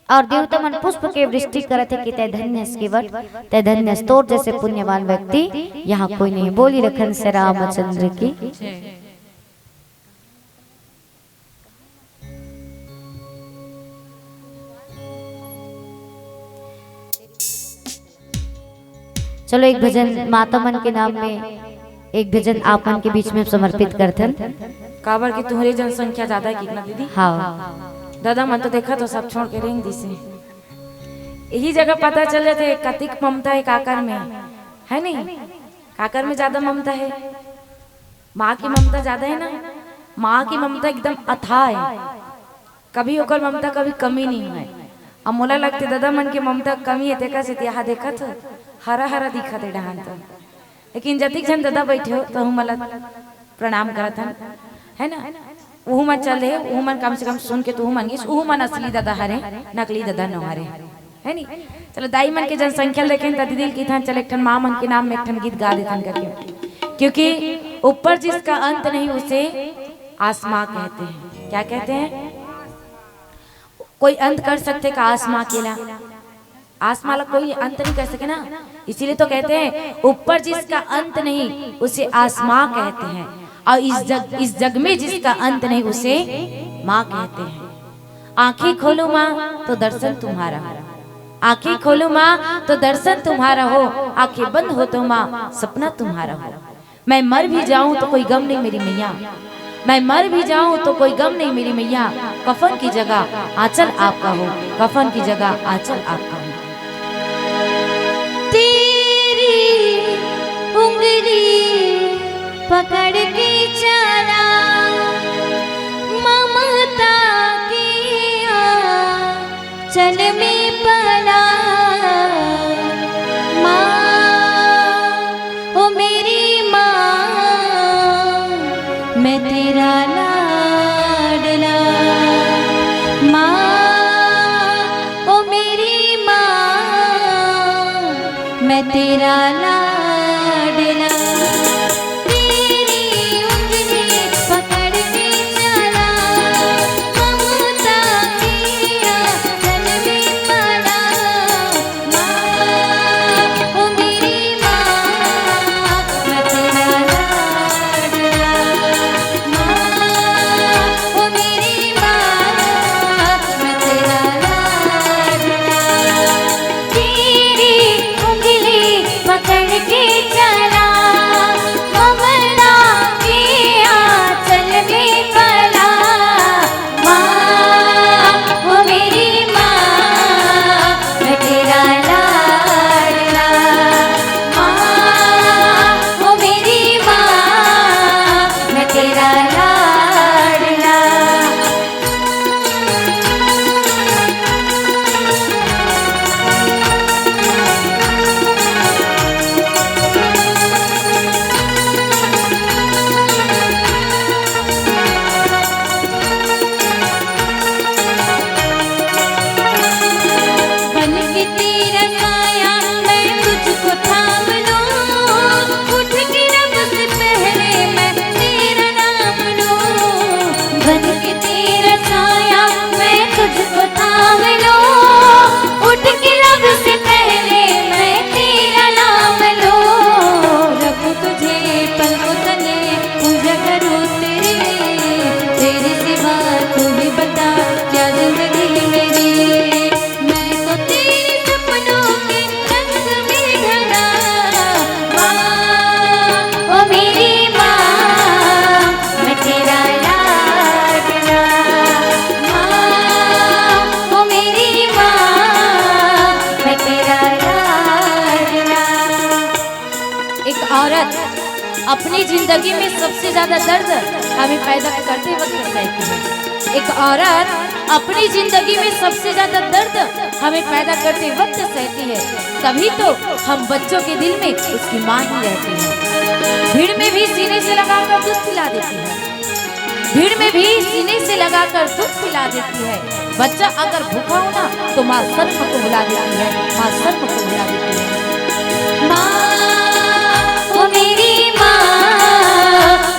और देवता मन पुष्प के वृष्टि करते कि तय धन्य केवट तय धन्य तोर जैसे पुण्यवान व्यक्ति यहाँ कोई नहीं। बोली रखन से रामचंद्र की। चलो एक भजन माता मन के नाम में एक भजन आप मन के बीच में समर्पित करथन। काबर की तुम्हारी जनसंख्या ज्यादा है कितना दीदी? हाँ दादा मन तो देखा तो सब छोड़ के रेंग दिसे। यही जगह पता चले थे कतिक ममता है काकर में है नहीं? काकर में ज्यादा ममता है। माँ की ममता ज्यादा है ना। माँ की ममता एकदम अथाह है कभी ओकर ममता कभी कमी नहीं है। अब मोला लगते दादा मन के ममता कमी है तेका से यहाँ देखा तो हरा हरा दिखा दे डहान तो लेकिन जतिक जन दादा बैठे हो तो मला प्रणाम करत हन है ना। उहु मन चल रहे उहु मन कम से कम सुन के तो उहु मन गिस उहु मन असली दादा हरे नकली दादा न हरे है नी। चलो दाई मन के जनसंख्या देखें तो दीदी की थान चले एक माँ मन के नाम में एक गीत गा देथन करके क्योंकि ऊपर जिसका अंत नहीं उसे आसमां कहते हैं। क्या कहते हैं? कोई अंत कर सकते का आसमां अकेला आसमां ला कोई अंत नहीं कर सके ना। इसीलिए तो कहते हैं ऊपर जिसका अंत नहीं उसे आसमां कहते हैं और इस जग में जिसका अंत नहीं उसे माँ कहते हैं। आंखें खोलो माँ तो दर्शन तुम्हारा आंखें खोलो माँ तो दर्शन तुम्हारा हो आंखें बंद हो तो माँ सपना तुम्हारा हो। मैं मर भी जाऊं तो कोई गम नहीं मेरी मैया मैं मर भी जाऊं तो कोई गम नहीं मेरी मैया कफन की जगह आंचल आपका हो कफन की जगह आंचल आपका हो। तेरी उंगली पकड़ के चला ममता की चल में पला माँ ओ मेरी माँ मैं तेरा लाडला माँ ओ मेरी माँ मैं तेरा लाडला। तेरी उंगली पकड़ के चला ममता की आंचल में पला माँ ओ मेरी माँ मैं तेरा लाडला माँ ओ मेरी माँ मैं तेरा लाडला। तेरी उंगली पकड़ के अपनी जिंदगी में सबसे ज्यादा दर्द हमें पैदा करते वक्त सहती है। एक औरत अपनी जिंदगी में सबसे ज्यादा दर्द हमें पैदा करते वक्त सहती है, तभी तो हम बच्चों के दिल में उसकी माँ ही रहती है। भीड़ में भी सीने से लगाकर दूध पिला देती है, भीड़ में भी सीने से लगाकर दूध पिला देती है। बच्चा अगर भूखा हो ना तो माँ शर्म को भुला देती है, माँ शर्म को भुला देती है। माँ ओ मेरी माँ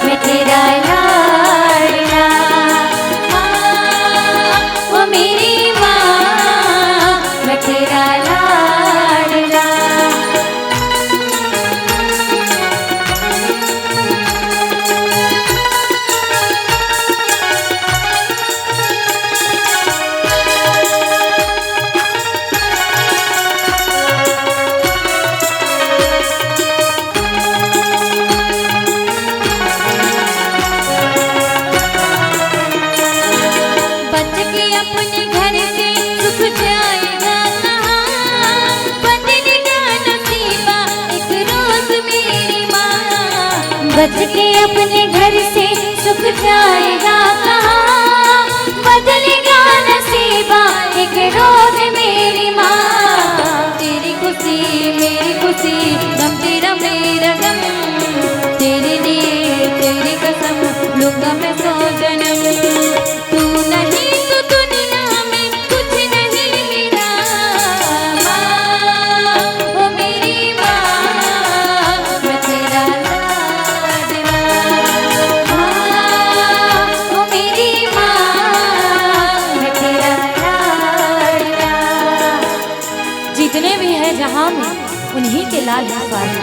मैं तेरा लाडला, माँ ओ मेरी माँ मैं तेरा लाडला। बच के अपने घर से सुख जाएगा कहाँ, बदलेगा नसीबा एक रोज मेरी माँ। बच के अपने घर से सुख जाएगा कहाँ, बदलेगा नसीबा एक रोज मेरी माँ। तेरी खुशी मेरी खुशी, गम तेरा मेरा गम, तेरे लिए तेरी कसम लूंगा मैं 100 जन्म। तू नहीं तो दुनिया में कुछ नहीं मेरा, माँ ओ मेरी माँ मैं तेरा लाडला, माँ ओ मेरी माँ मैं तेरा लाडला। जितने भी है जहाँ में उन्हीं के लाल है सारे,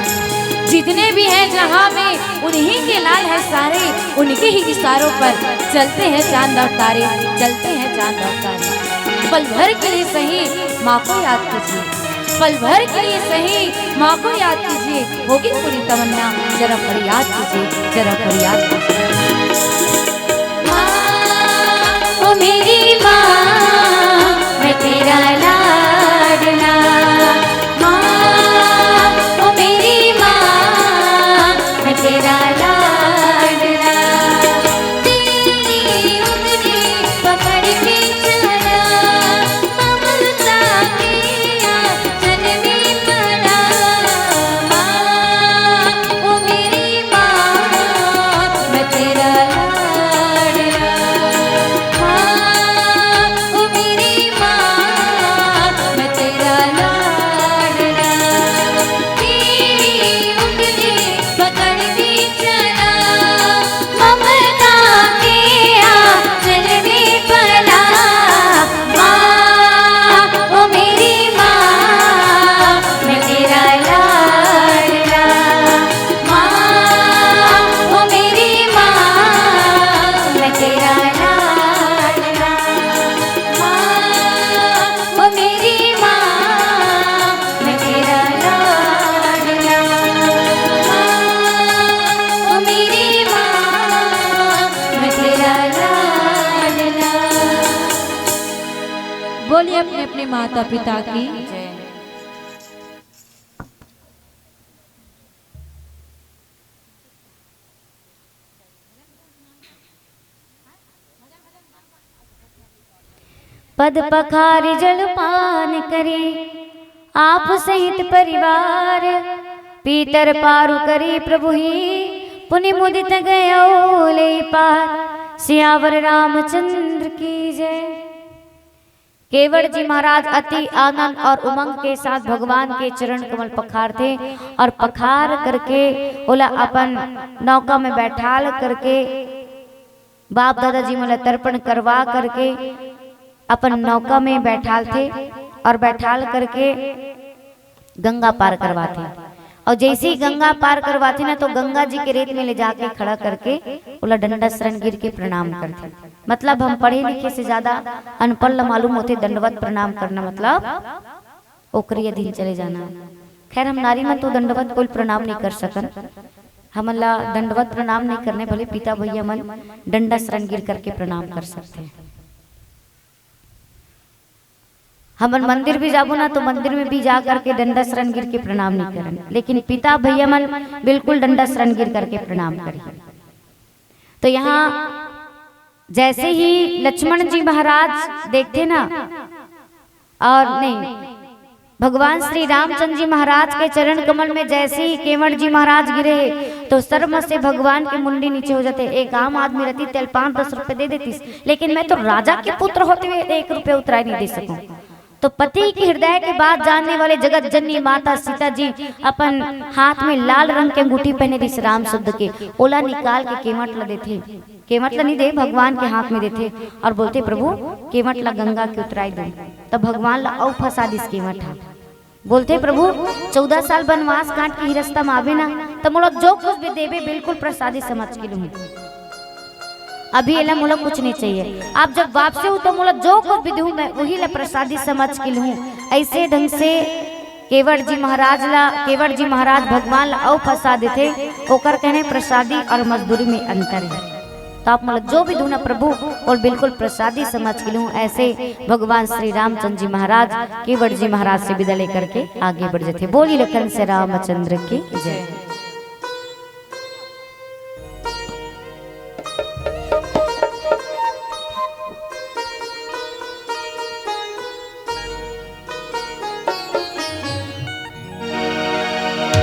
जितने भी है जहाँ में उन्हीं के लाल है सारे। उनके ही इशारों पर चलते हैं चांद और तारे, चलते हैं चांद और तारे। पल भर के लिए सही माँ को याद कीजिए, पल भर के लिए सही माँ को याद कीजिए। होगी पूरी तमन्ना जरा फरियाद कीजिए, जरा फरियाद कीजिए। माँ ओ मेरी माँ मैं तेरा लाडला, माँ ओ मेरी माँ मैं तेरा लाडला। तेरी उंगली पकड़ के चला, ममता की आंचल में पला, माँ ओ मेरी माँ मैं तेरा लाडला, माँ ओ मेरी माँ मैं तेरा लाडला। तेरी उंगली पकड़ के चला, ममता के आंचल में पला, माँ ओ मेरी माँ मैं तेरा लाडला, माँ ओ मेरी माँ मैं तेरा लाडला, माँ ओ मेरी माँ मैं तेरा लाडला, माँ ओ मेरी माँ मैं तेरा लाडला। बोलिए अपने अपने माता पिता की जय। पद पखारी जलपान करे आप सहित परिवार, पीतर पारु करी प्रभु ही पुनि मुदित गयो ले पार। सियावर रामचंद्र की जय। केवड़ जी महाराज अति आनंद और उमंग के साथ भगवान के चरण कमल पखारते और पखार करके बोला अपन नौका में बैठाल करके बाप दादाजी मोला तर्पण करवा करके अपन नौका में बैठाल थे और बैठाल करके गंगा पार करवाते। और जैसे ही गंगा पार करवाते ना तो गंगा जी के रेत में ले जाके खड़ा करके बोला डंडा शरण गिर के प्रणाम करते। मतलब हम पढ़े लिखे से ज्यादा अनपढ़ मालूम होते, दंडवत प्रणाम करना मतलब ओकरी अधीन चले जाना। खैर हम नारी मन तो दंडवत कोई प्रणाम नहीं कर सकन, हमला दंडवत प्रणाम नहीं करने, भले पिता भैया मन डंडा शरण गिर करके प्रणाम कर सकते हैं। हमन मंदिर भी जाबो ना तो मंदिर में भी जा करके डंडा शरण गिर के प्रणाम नहीं करन, लेकिन पिता भैया मन बिल्कुल डंडा शरण गिर करके प्रणाम करिए। तो यहाँ जैसे ही लक्ष्मण जी महाराज देखते ना, और नहीं, भगवान श्री रामचंद्र जी महाराज के चरण कमल में जैसे ही केवट जी महाराज गिरे तो शर्म से भगवान के मुंडी नीचे हो जाते। एक आम आदमी रहती तेल 5-10 रुपए दे देती, लेकिन मैं तो राजा के पुत्र होते हुए 1 रुपये उतराई नहीं दे सकूं। तो पति के हृदय के बात जानने वाले जगत जननी माता सीता जी अपन हाथ में लाल रंग के अंगूठी पहने थी, राम शब्द के ओला निकाल के केवट ला देते, केवट ला नहीं दे भगवान के हाथ में देते और बोलते प्रभु केवट ला गंगा के उतराई दो। तब भगवान ला औ फंसा दिस केवट हा, बोलते प्रभु 14 साल वनवास काट के ही रास्ता में आवे ना, तो मोला जो कुछ भी देवे बिल्कुल प्रसादी समझ के लूँ, अभी एला मोला कुछ नहीं चाहिए, आप जब वापसी हो तो मोला जो कुछ भी दूं मैं वही ला प्रसादी समझ के लूँ। ऐसे ढंग से केवट जी महाराज भगवान ला औ फंसा देते, ओकर कहने प्रसादी और मजदूरी में अंतर है। तो आप मतलब जो भी दूं ना प्रभु और बिल्कुल प्रसादी समझ के लूँ। ऐसे भगवान श्री रामचंद्र जी महाराज केवट जी महाराज से विदा लेकर के आगे बढ़ जाते। बोली लखन से रामचंद्र की जय।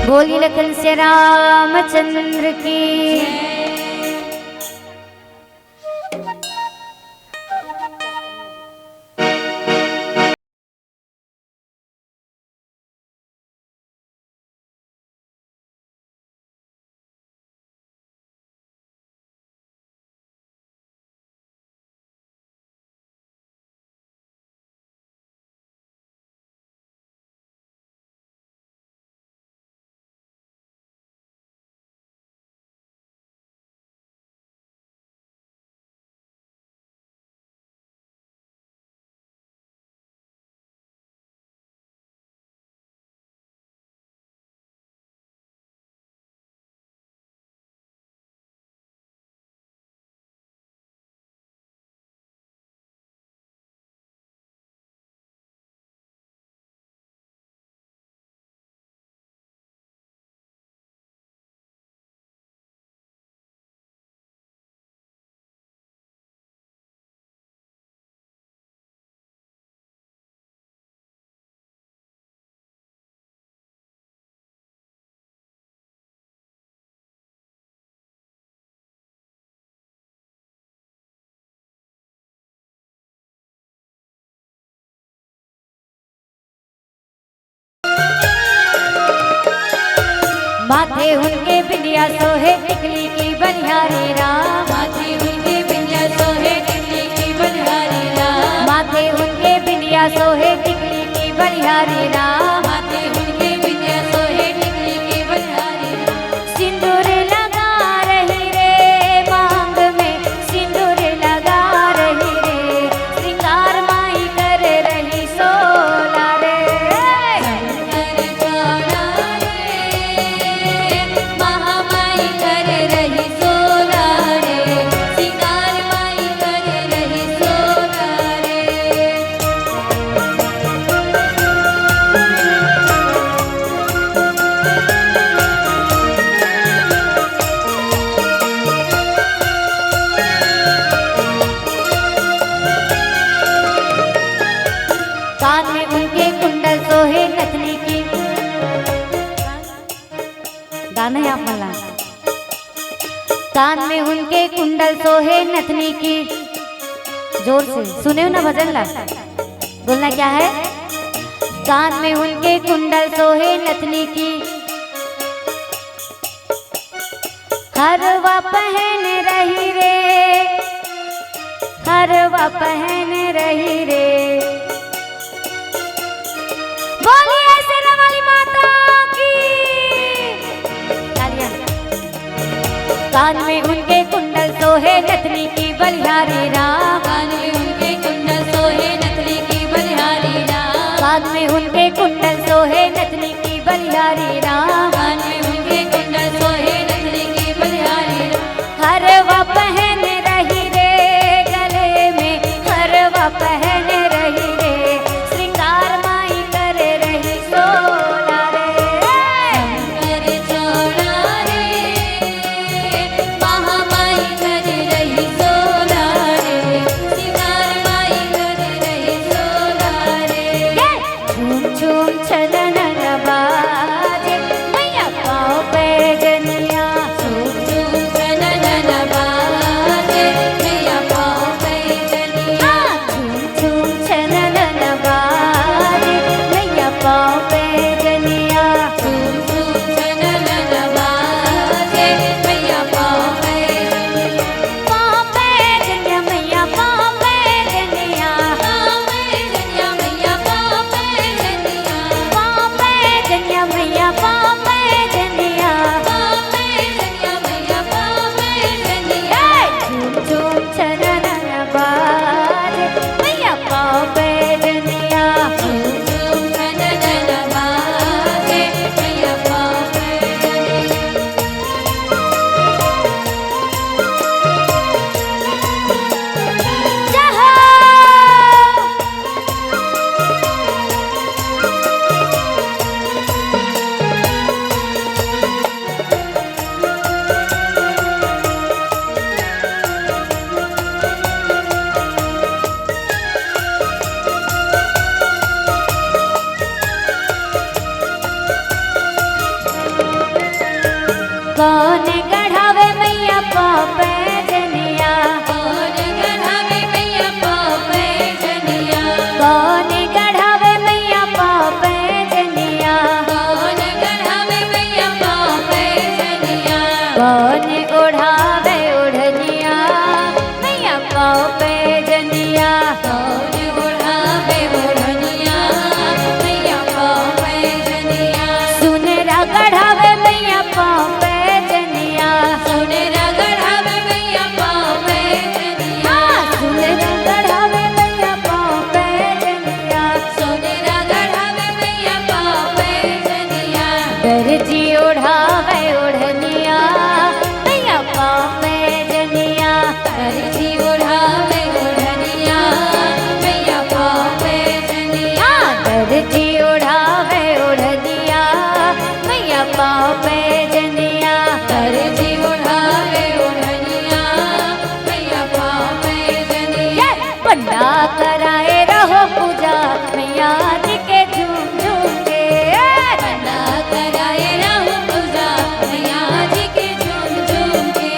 बोली लखन से रामचंद्र की। माथे उनके बिंदिया सोहे टिकली की बनिहारी राम, माथे उनके बिंदिया सोहे टिकली की बनिहारी राम, माथे उनके बिंदिया सोहे टिकली की बनिहारी राम, माथे उनके बिंदिया सोहे टिकली की बनिहारी राम। सिंदूर लगा रही रे मांग में, सिंदूर लगा रही रे, श्रृंगार माई कर रही सोला रे, कान में उनके कुंडल सोहे नथनी की। गाना है आप मला। कान में उनके कुंडल सोहे नथनी की, जोर से सुने ना भजन ला, बोलना क्या है। कान में उनके कुंडल सोहे नथनी की, हरवा पहन रही रे, हरवा पहन रही रे। बोलिए शेरा वाली माता की। तालियां। कान में उनके कुंडल सोहे नथनी की बलिहारी राम, कान में उनके कुंडल सोहे नथनी की बलिहारी राम, कान में उनके कुंडल सोहे नथनी की बलिहारी राम, कान में उनके कुंडल सोहे नथनी की बलिहारी राम। हरवा पहन रही रे, गले में हरवा पहन रही रे, श्रृंगार झूम छनन बाजे मैया पाँव पे जनिया झूम झूम छननन बाजे मैया पाँव पे जनिया झूम झूम छनन बाजे मैया पाँव पे जनिया झूम झूम छननन बाजे मैया पाँव पे पाँव पे जनिया मैया पाँव पे जनिया पाँव पे जनिया मैया पाँव पे जनिया पाँव पे जनिया मैया पाँव पे जनिया पाँव पे जनिया मैया पाँव पे जनिया झूम झूम छनन बाजे मैया पाँव पे जनिया झूम झूम छननन बाजे मैया पाँव पे जनिया कौन गढ़ावे मैया पाँव पे जनिया कौन गढ़ावे मैया पाँव पे जनिया कौन गढ़ावे मैया पाँव पे जनिया कौन गढ़ावे मैया पाँव पे जनिया कौन ओढ़ावे ओढ़निया मैया पाँव पे जनिया कौन ओढ़ावे ओढ़निया मैया पाँव पे जनिया सुनरा गढ़ावे मैया पाँव पे जनिया सुनरा गढ़ावे मैया पाँव पे जनिया सुनरा गढ़ावे मैया पाँव पे जनिया सुनरा गढ़ावे मैया पाँव पे जनिया दर्जी ओढ़ावे ओढ़निया मैया पाँव पे जनिया दर्जी ओढ़ावे ओढ़निया मैया पाँव पे जनिया दर्जी ओढ़ावे ओढ़निया मैया पाँव पे जनिया दर्जी ओढ़ावे ओढ़निया मैया पाँव पे जनिया पंडा कराए रहो पूजा मैया जी के झूम झूम के पंडा कराए रहूं पूजा मैया जी के झूम झूम के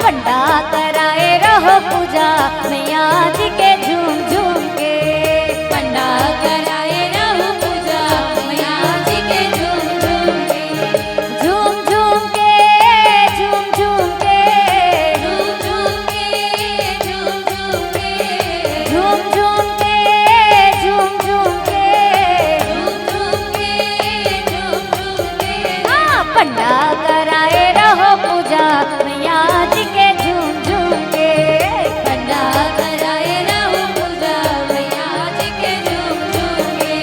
पंडा कराए रहो पूजा मैया जी के झूम झूम के पंडा कराए रहूं पूजा मैया जी के झूम झूम के झूम झूम के झूम झूम के झूम झूम के झूम झूम के झूम झूम के झूम झूम के झूम झूम के झूम झूम के पंडा कराए रहो पूजा मैया जी के झूम झूम के पंडा कराए रहूं पूजा मैया जी के झूम झूम के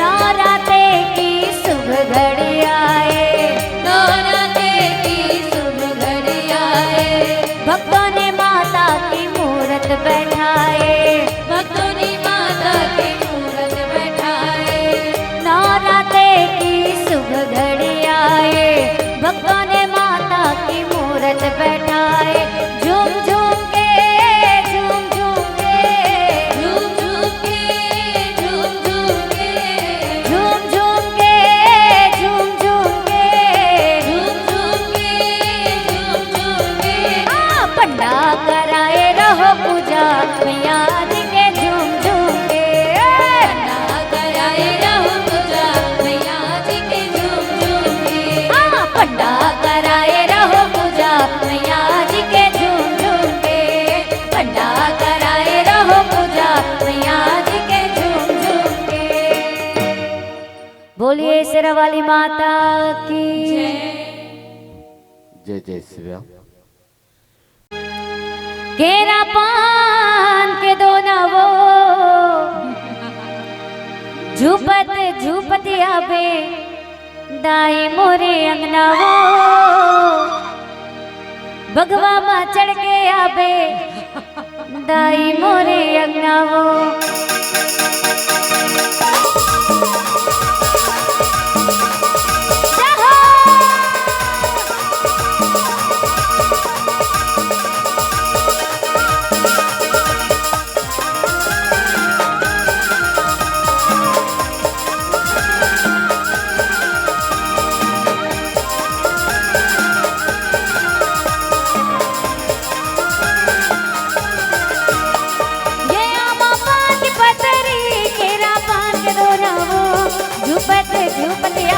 नवरात्रे की शुभ घड़ी आए नवरात्रे की शुभ घड़ी आए भक्तों ने माता की मूरत बैठाए भक्तों ने माता की मूरत बैठाए नवरात्रे की शुभ घड़ी आए भक्तों ने माता की मूरत बैठाए झूम झूम के झूम झूम के झूम झूम के झूम झूम के झूम झूम के झूम झूम के झूम झूम के झूम झूम के पंडा कराए रहो पूजा मैया जी के झूम झूम के पंडा कराए रहूं पूजा मैया जी के झूम झूम के पंडा कराए रहो पूजा मैया जी के झूम झूम के पंडा कराए रहो पूजा मैया जी के झूम झूम के बोलिए शेरा वाली माता की जय जय श्री राम। केरा पान के दो नवो झूपत झूपत आबे दाई मोरे अंगनावो भगवा माँ चढ़ के आबे दाई मोरे अंगनावो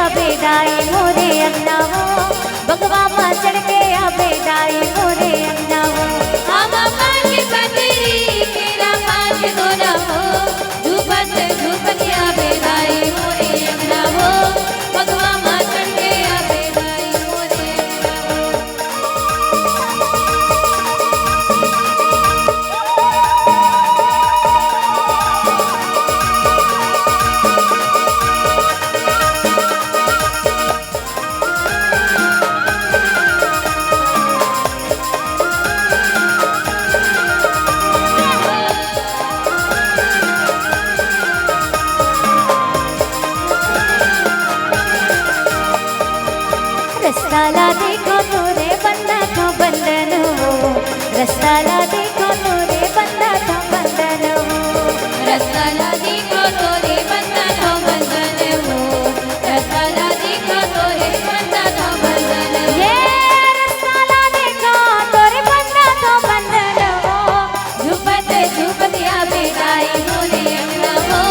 आवे दाई मोरे अंगना हो बगवा माँ चढ़ के आवे दाई मोरे अंगना हो हम पाँच पतरी केरा पाँच गोरा हो झूपत झूपतिया बेदाई मोरे अंगना हो भगवा माँ चढ़ के आ बेदाई मोरे अंगना हो। रस्ताला देखो तोरे बंदा था बंधन हो रस्ताला देखो तोरे बंदा था बंधन हो रसला देखो तोरे बंदा तो बंधन हो रसला देखो तोरे बंदा तो बंधन हो। ये रस्ताला देखो तोरे बंदा था बंधन हो झूपत झूपतिया बेदाई मोरे अंगना हो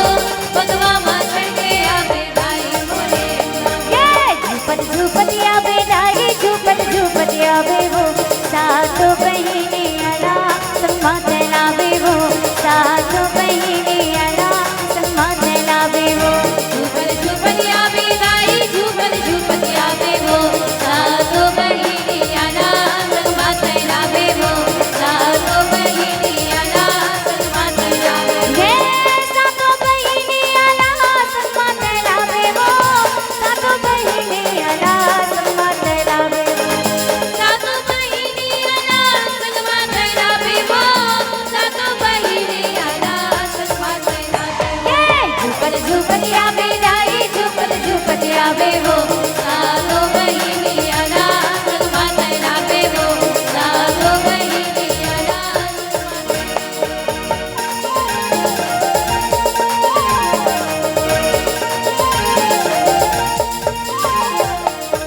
भगवा माँ चढ़ के आ बेदाई मोरे अंगना हो। ये झूपत झूपतिया बेदाई झूपत झूपतिया बे हो सातो बहिनी अला सम्मा चलावे हो सातो बहिनी अला सम्मा चलावे हो झूपत झूपतिया बेदाई झूपत झूपतिया बेहो सातो बहिनी आना संगमा तेरा बेहो सातो बहिनी आना संगमा तेरा बेहो। ये सातो बहिनी अला सम्मा चलावे हो सातो बहिनी अला सम्मा चलावे हो सातो बहिनी आना संगमा तेरा बेहो सातो बहिनी आना संगमा तेरा बेहो। झूपत झूपतिया बेदाई झूपत झूपतिया बेहो सातो बहिनी आना संगमा तेरा बेहो सातो बहिनी आना संगमा तेरा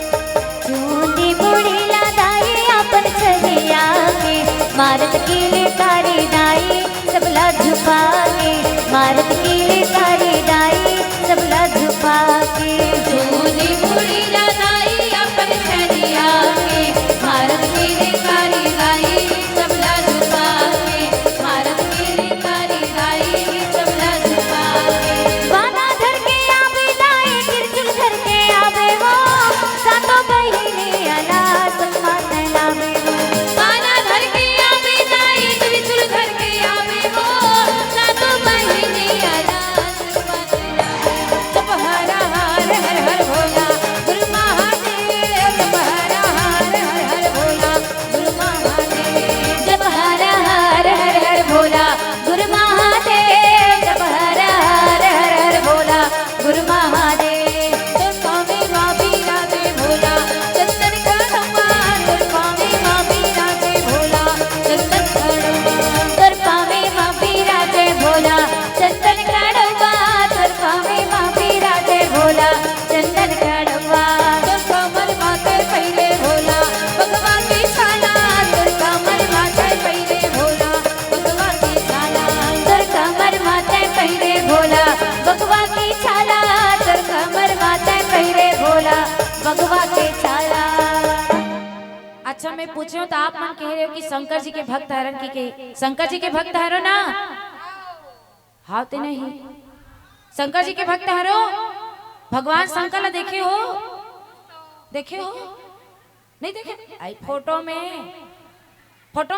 चूंदी बुढ़ी लादाई अपन छरिया के मारत कीले कारी दाई सबला झुपा के मारत कीले कारी दाई सबला झुपा के चूनी बुढ़ी लादाई अपन छरिया के भारत की रेखारी गाई सबला झुका के भारत की रेखारी गाई सबला झुका के बाना धर के आवे दाई तिरचुल धर के आवे वो सातो बहिनी अला सम्मा चलावे हो पाना धर के आवे दाई त्रिशूल धर के आवे वो सातो बहिनी आला संगमा तेरा बेहो। जप हरा हार हर हर भोला गुरु महादेव जप हरा हार हर हर भोला गुरु महादेव जब हर हर हर हर भोला गुरु महादेव जब हर हर हर हर भोला गुरु महादेव स्वामी मावी राधे भोला चंदन खड़वा स्वामी मावी राधे भोला चंदन खड़वा तरपा में माँ पीरा जय भोला चंदन कड़वा तरपा में माँ पीरा जय भोला चंदन कड़वा कमर माथे पहले भोला भगवान की शाला तुर कमर माथे पहले भोला भगवान की शाला तर कमर माते पहिरे भोला भगवा की छाला तर कमर माते पहिरे भोला भगवा की छाला। अच्छा मैं पूछ रही हूँ तो आप मन कह रहे हो कि शंकर जी के भक्त हरण की के शंकर जी के भक्त हरो ना हाँ तो नहीं शंकर जी के भक्त हरो भगवान शंकर ला देखे हो नहीं देखे आई फोटो में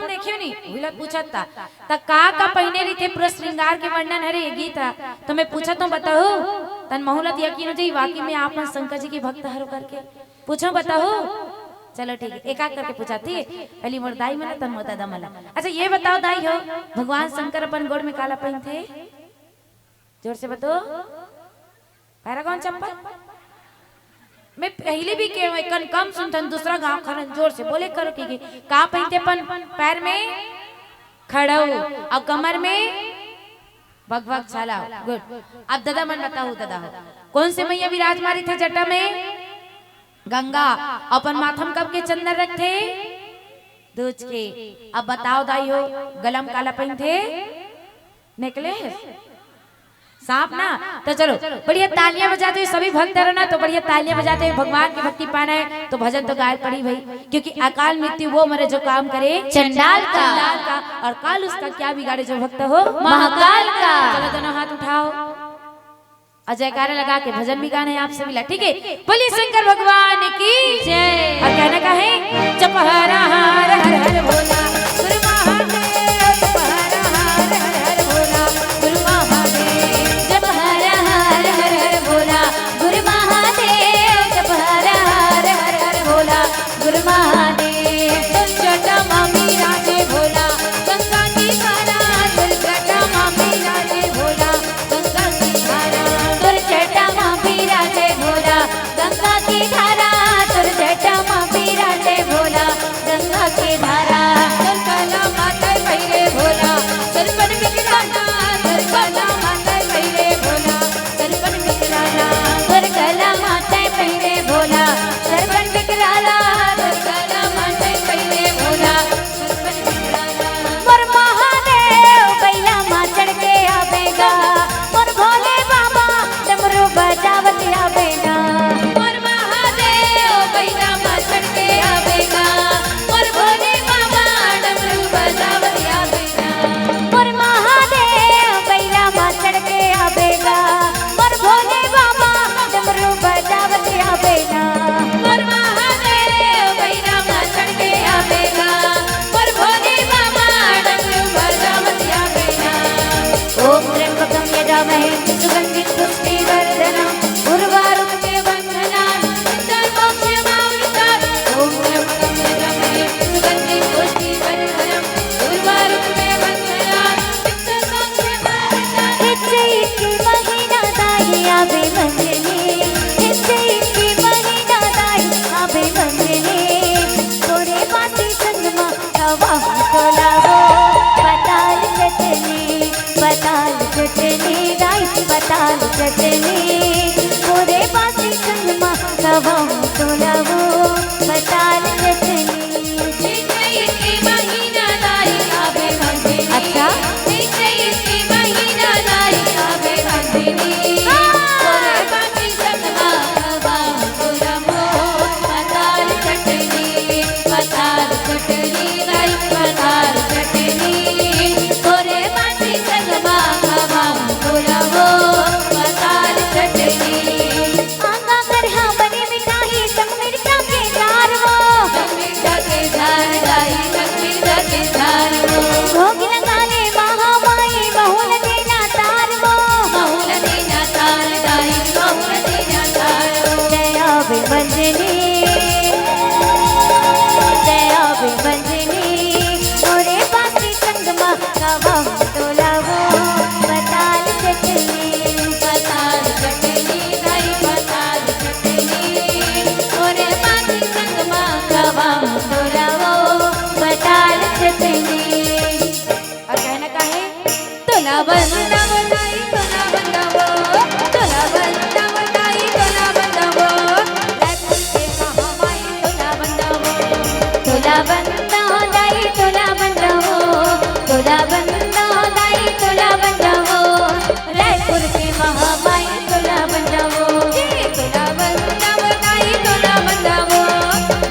देखियो नहीं हुला पूछा था का पहने रही थे पूरा श्रृंगार के वर्णन हरे ये गीत था तो मैं पूछा तो बताओ तन मोहलत यकीन हो जाए वाकई में आप मन शंकर जी के भक्त हरो करके पूछो बताओ चलो ठीक है एक करके पूछाती पहली मोर दाई मला तन मोता दमला। अच्छा ये बताओ दाई हो भगवान शंकर अपन गोड़ में काला पहन थे जोर से बताओ पैरागॉन चप्पल मैं पहले भी के कम सुनतन दूसरा गांव खरन जोर से बोले करो कि का पहनते अपन पैर में खड़ाऊ और कमर में भगभग छाला गुड। अब दादा मन बताओ दादा हो कौन से मैया विराजमानी थे जटा में गंगा अपन माथम कब के चंदन रखते दूज के। अब बताओ दाई हो गलम काला पहन थे नेकलेस सांप ना। तो चलो बढ़िया तालियां बजाते हुए सभी भक्त रहो ना, तो बढ़िया तालियां बजाते हुए भगवान की भक्ति पाना है तो भजन तो गाय पड़ी भाई, क्योंकि अकाल मृत्यु वो मरे जो काम करे चंडाल का। और काल उसका क्या बिगाड़े जो भक्त हो महाकाल का। चलो दोनों हाथ उठाओ और जयकारा लगा के भजन भी गाना है आप सभी ला, ठीक है। बोलिए शंकर भगवान की जय। और कहना का है जपहरा हर हर हर भोला गुरु महादेव, जपहरा हर हर हर भोला गुरु महादेव, जपहरा हर हर हर भोला गुरु महादेव, जपहरा हर हर हर भोला गुरु महादेव। दुर्जटा मामी राजे भोला गंगा की धारा, दुर्जटा मामी राजे भोला गंगा की धारा, दुर्जटा माँ विराजे भोला गंगा की धारा, दुर्जटा माँ विराजे भोला गंगा की धारा। दुर्गला माता भैरे भोला सरपन बिकराना, दुर्गला माता भैरे भोला सरपन बिकराना, दुर्गला माते पहरे भोला सरपन बिकराला, दुर्गला माता भैरे भोला सरपन बिकराना। मोर महादेव बैला माँ चढ़ के आवेगा, मोर भोले बाबा डमरू बजावत आवेगा, मोर महादेव बैला माँ चढ़ के आवेगा, मोर भोले बाबा डमरू बजावत आवेगा, मोर महादेव बैला माँ चढ़ के आवेगा, मोर भोले बाबा डमरू बजावत आवेगा। मोर महादेव बैला माँ चढ़ के आवेगा, मोर भोले बाबा डमरू बजावत आवेगा। ओम त्र्यंबकं यजामहे सुगन्धिं पुष्टिवर्धनम् उर्वारुकमिव बन्धनान् सर्वोक्षमावृतात्। ओम त्र्यंबकं यजामहे सुगन्धिं पुष्टिवर्धनम् उर्वारुकमिव बन्धनान् सर्वोक्षमावृतात्। हिच्चे इसकी महीना दाई आवे मंजनी, हिच्चे इसकी महीना दाई आवे मंजनी, तोरे बाती संगमा हवा तोलावो पताल चटनी, पताल चटनी दाई पताल चटनी, तोरे बाती संगमा हवा तोलावो पताल चटनी। इसकी महीना दाई आवे मंदिनी। अच्छा? इसकी महीना दाई आवे मंदिनी। तोरे बाती संगमा हवा तोलावो पताल चटनी, पताल चटनी दाई पताल चटनी, तोरे बाती संगमा हवा तोलावो पताल चटनी। आंगा कर हाँ बने मिठाई संग मिर्चा के धार वो, मिर्चा के धार दाई मिर्चा के धार वो, भोग लगाने महामाई बहुल देना तार वो, बहुल देना तार दाई बहुल देना तार वो। जया विमंजनी, जया विमंजनी, तोरे बाकी संगमा कावा तोलावो पताल चटनी, पताल चटनी दाई पताल चटनी, तोरे बाती संगमा गवा तोलावो पताल चटनी। और कहना का है तोला बंदाव दाई तोला बंदावो, तोला बंदाव दाई तोला बंदावो, रायपुर के महामाई तोला बंदावो, तोला बंदा हो दाई तोला बंदा हो, तोला बंदा हो दाई तोला बंदा हो, रायपुर के महामाई तोला बंदा हो, तोला बंदाव दाई तोला बंदावो,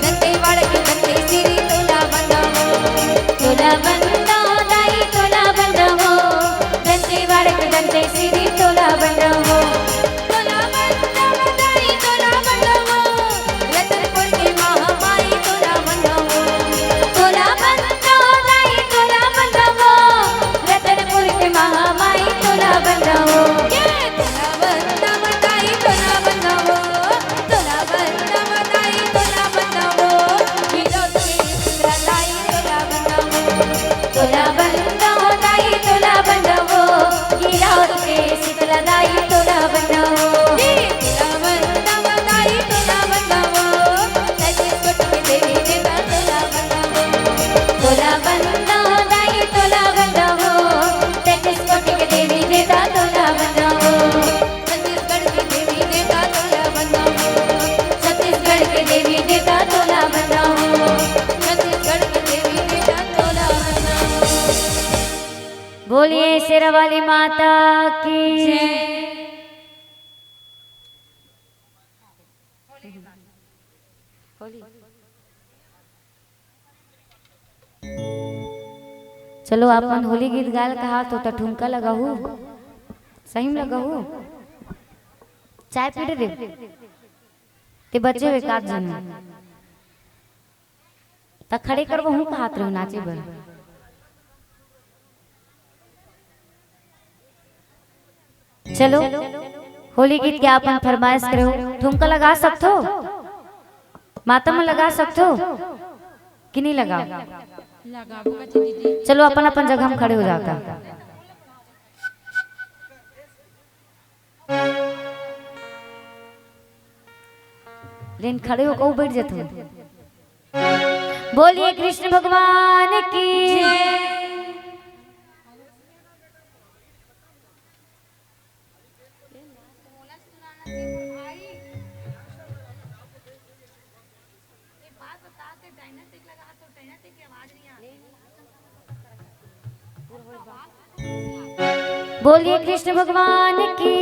दंतेवाड़ के दंते सिरी तोला बंदावो, तोला बंदा हो दाई तोला बंदा हो, दंतेवाड़ के दंते सिरी तोला बंदा हो, तोला बंदाव दाई तोला बंदावो, रतनपुर के महामाई तोला बंदावो, तोला बंदा हो दाई तोला बंदा हो, रतनपुर के महामाई तोला बंदा हो। तोला बंदाव दाई तोला बंदावो, तोला बंदाव दाई तोला बंदावो, विरोध के सुंदरा दाई तोला बंदावो, तोला बंदा हो दाई तोला बंदा हो, गिरावत के शीतला दाई तोला बंदा हो, तोला बंदाव दाई तोला बंदावो, छत्तीसगढ़ के देवी देवता तोला बंदावो, तोला बंदा हो दाई तोला बंदा हो, 33 कोटि के देवी देवता तोला बंदा हो, छत्तीसगढ़ के देवी देवता तोला बंदावो, छत्तीसगढ़ के देवी देवता तोला बंदा हो। छत्तीसगढ़ के देवी देवता तोला बंदावो। बोलिए शेरा वाली माता की जय। चलो अपन होली गीत गायल कहा तो ठुमका लगाहू, सही में लगाहू। चाय पी रे ते बच्चे हुए काज जन त खड़े करबो हूं हाथ रहो नाचे बर। चलो होली गीत क्या अपन फरमाइश करो, ठुमका लगा सकते हो, मातम लगा सकते हो कि नहीं लगा? चलो अपन अपन जगह हम खड़े हो जाता। लेकिन खड़े हो कऊ बैठ जाते हो। बोलिए कृष्ण भगवान की। बोलिए कृष्ण भगवान की।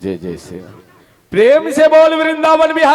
जय जय श्री राम। प्रेम से बोल वृंदावन बिहारी।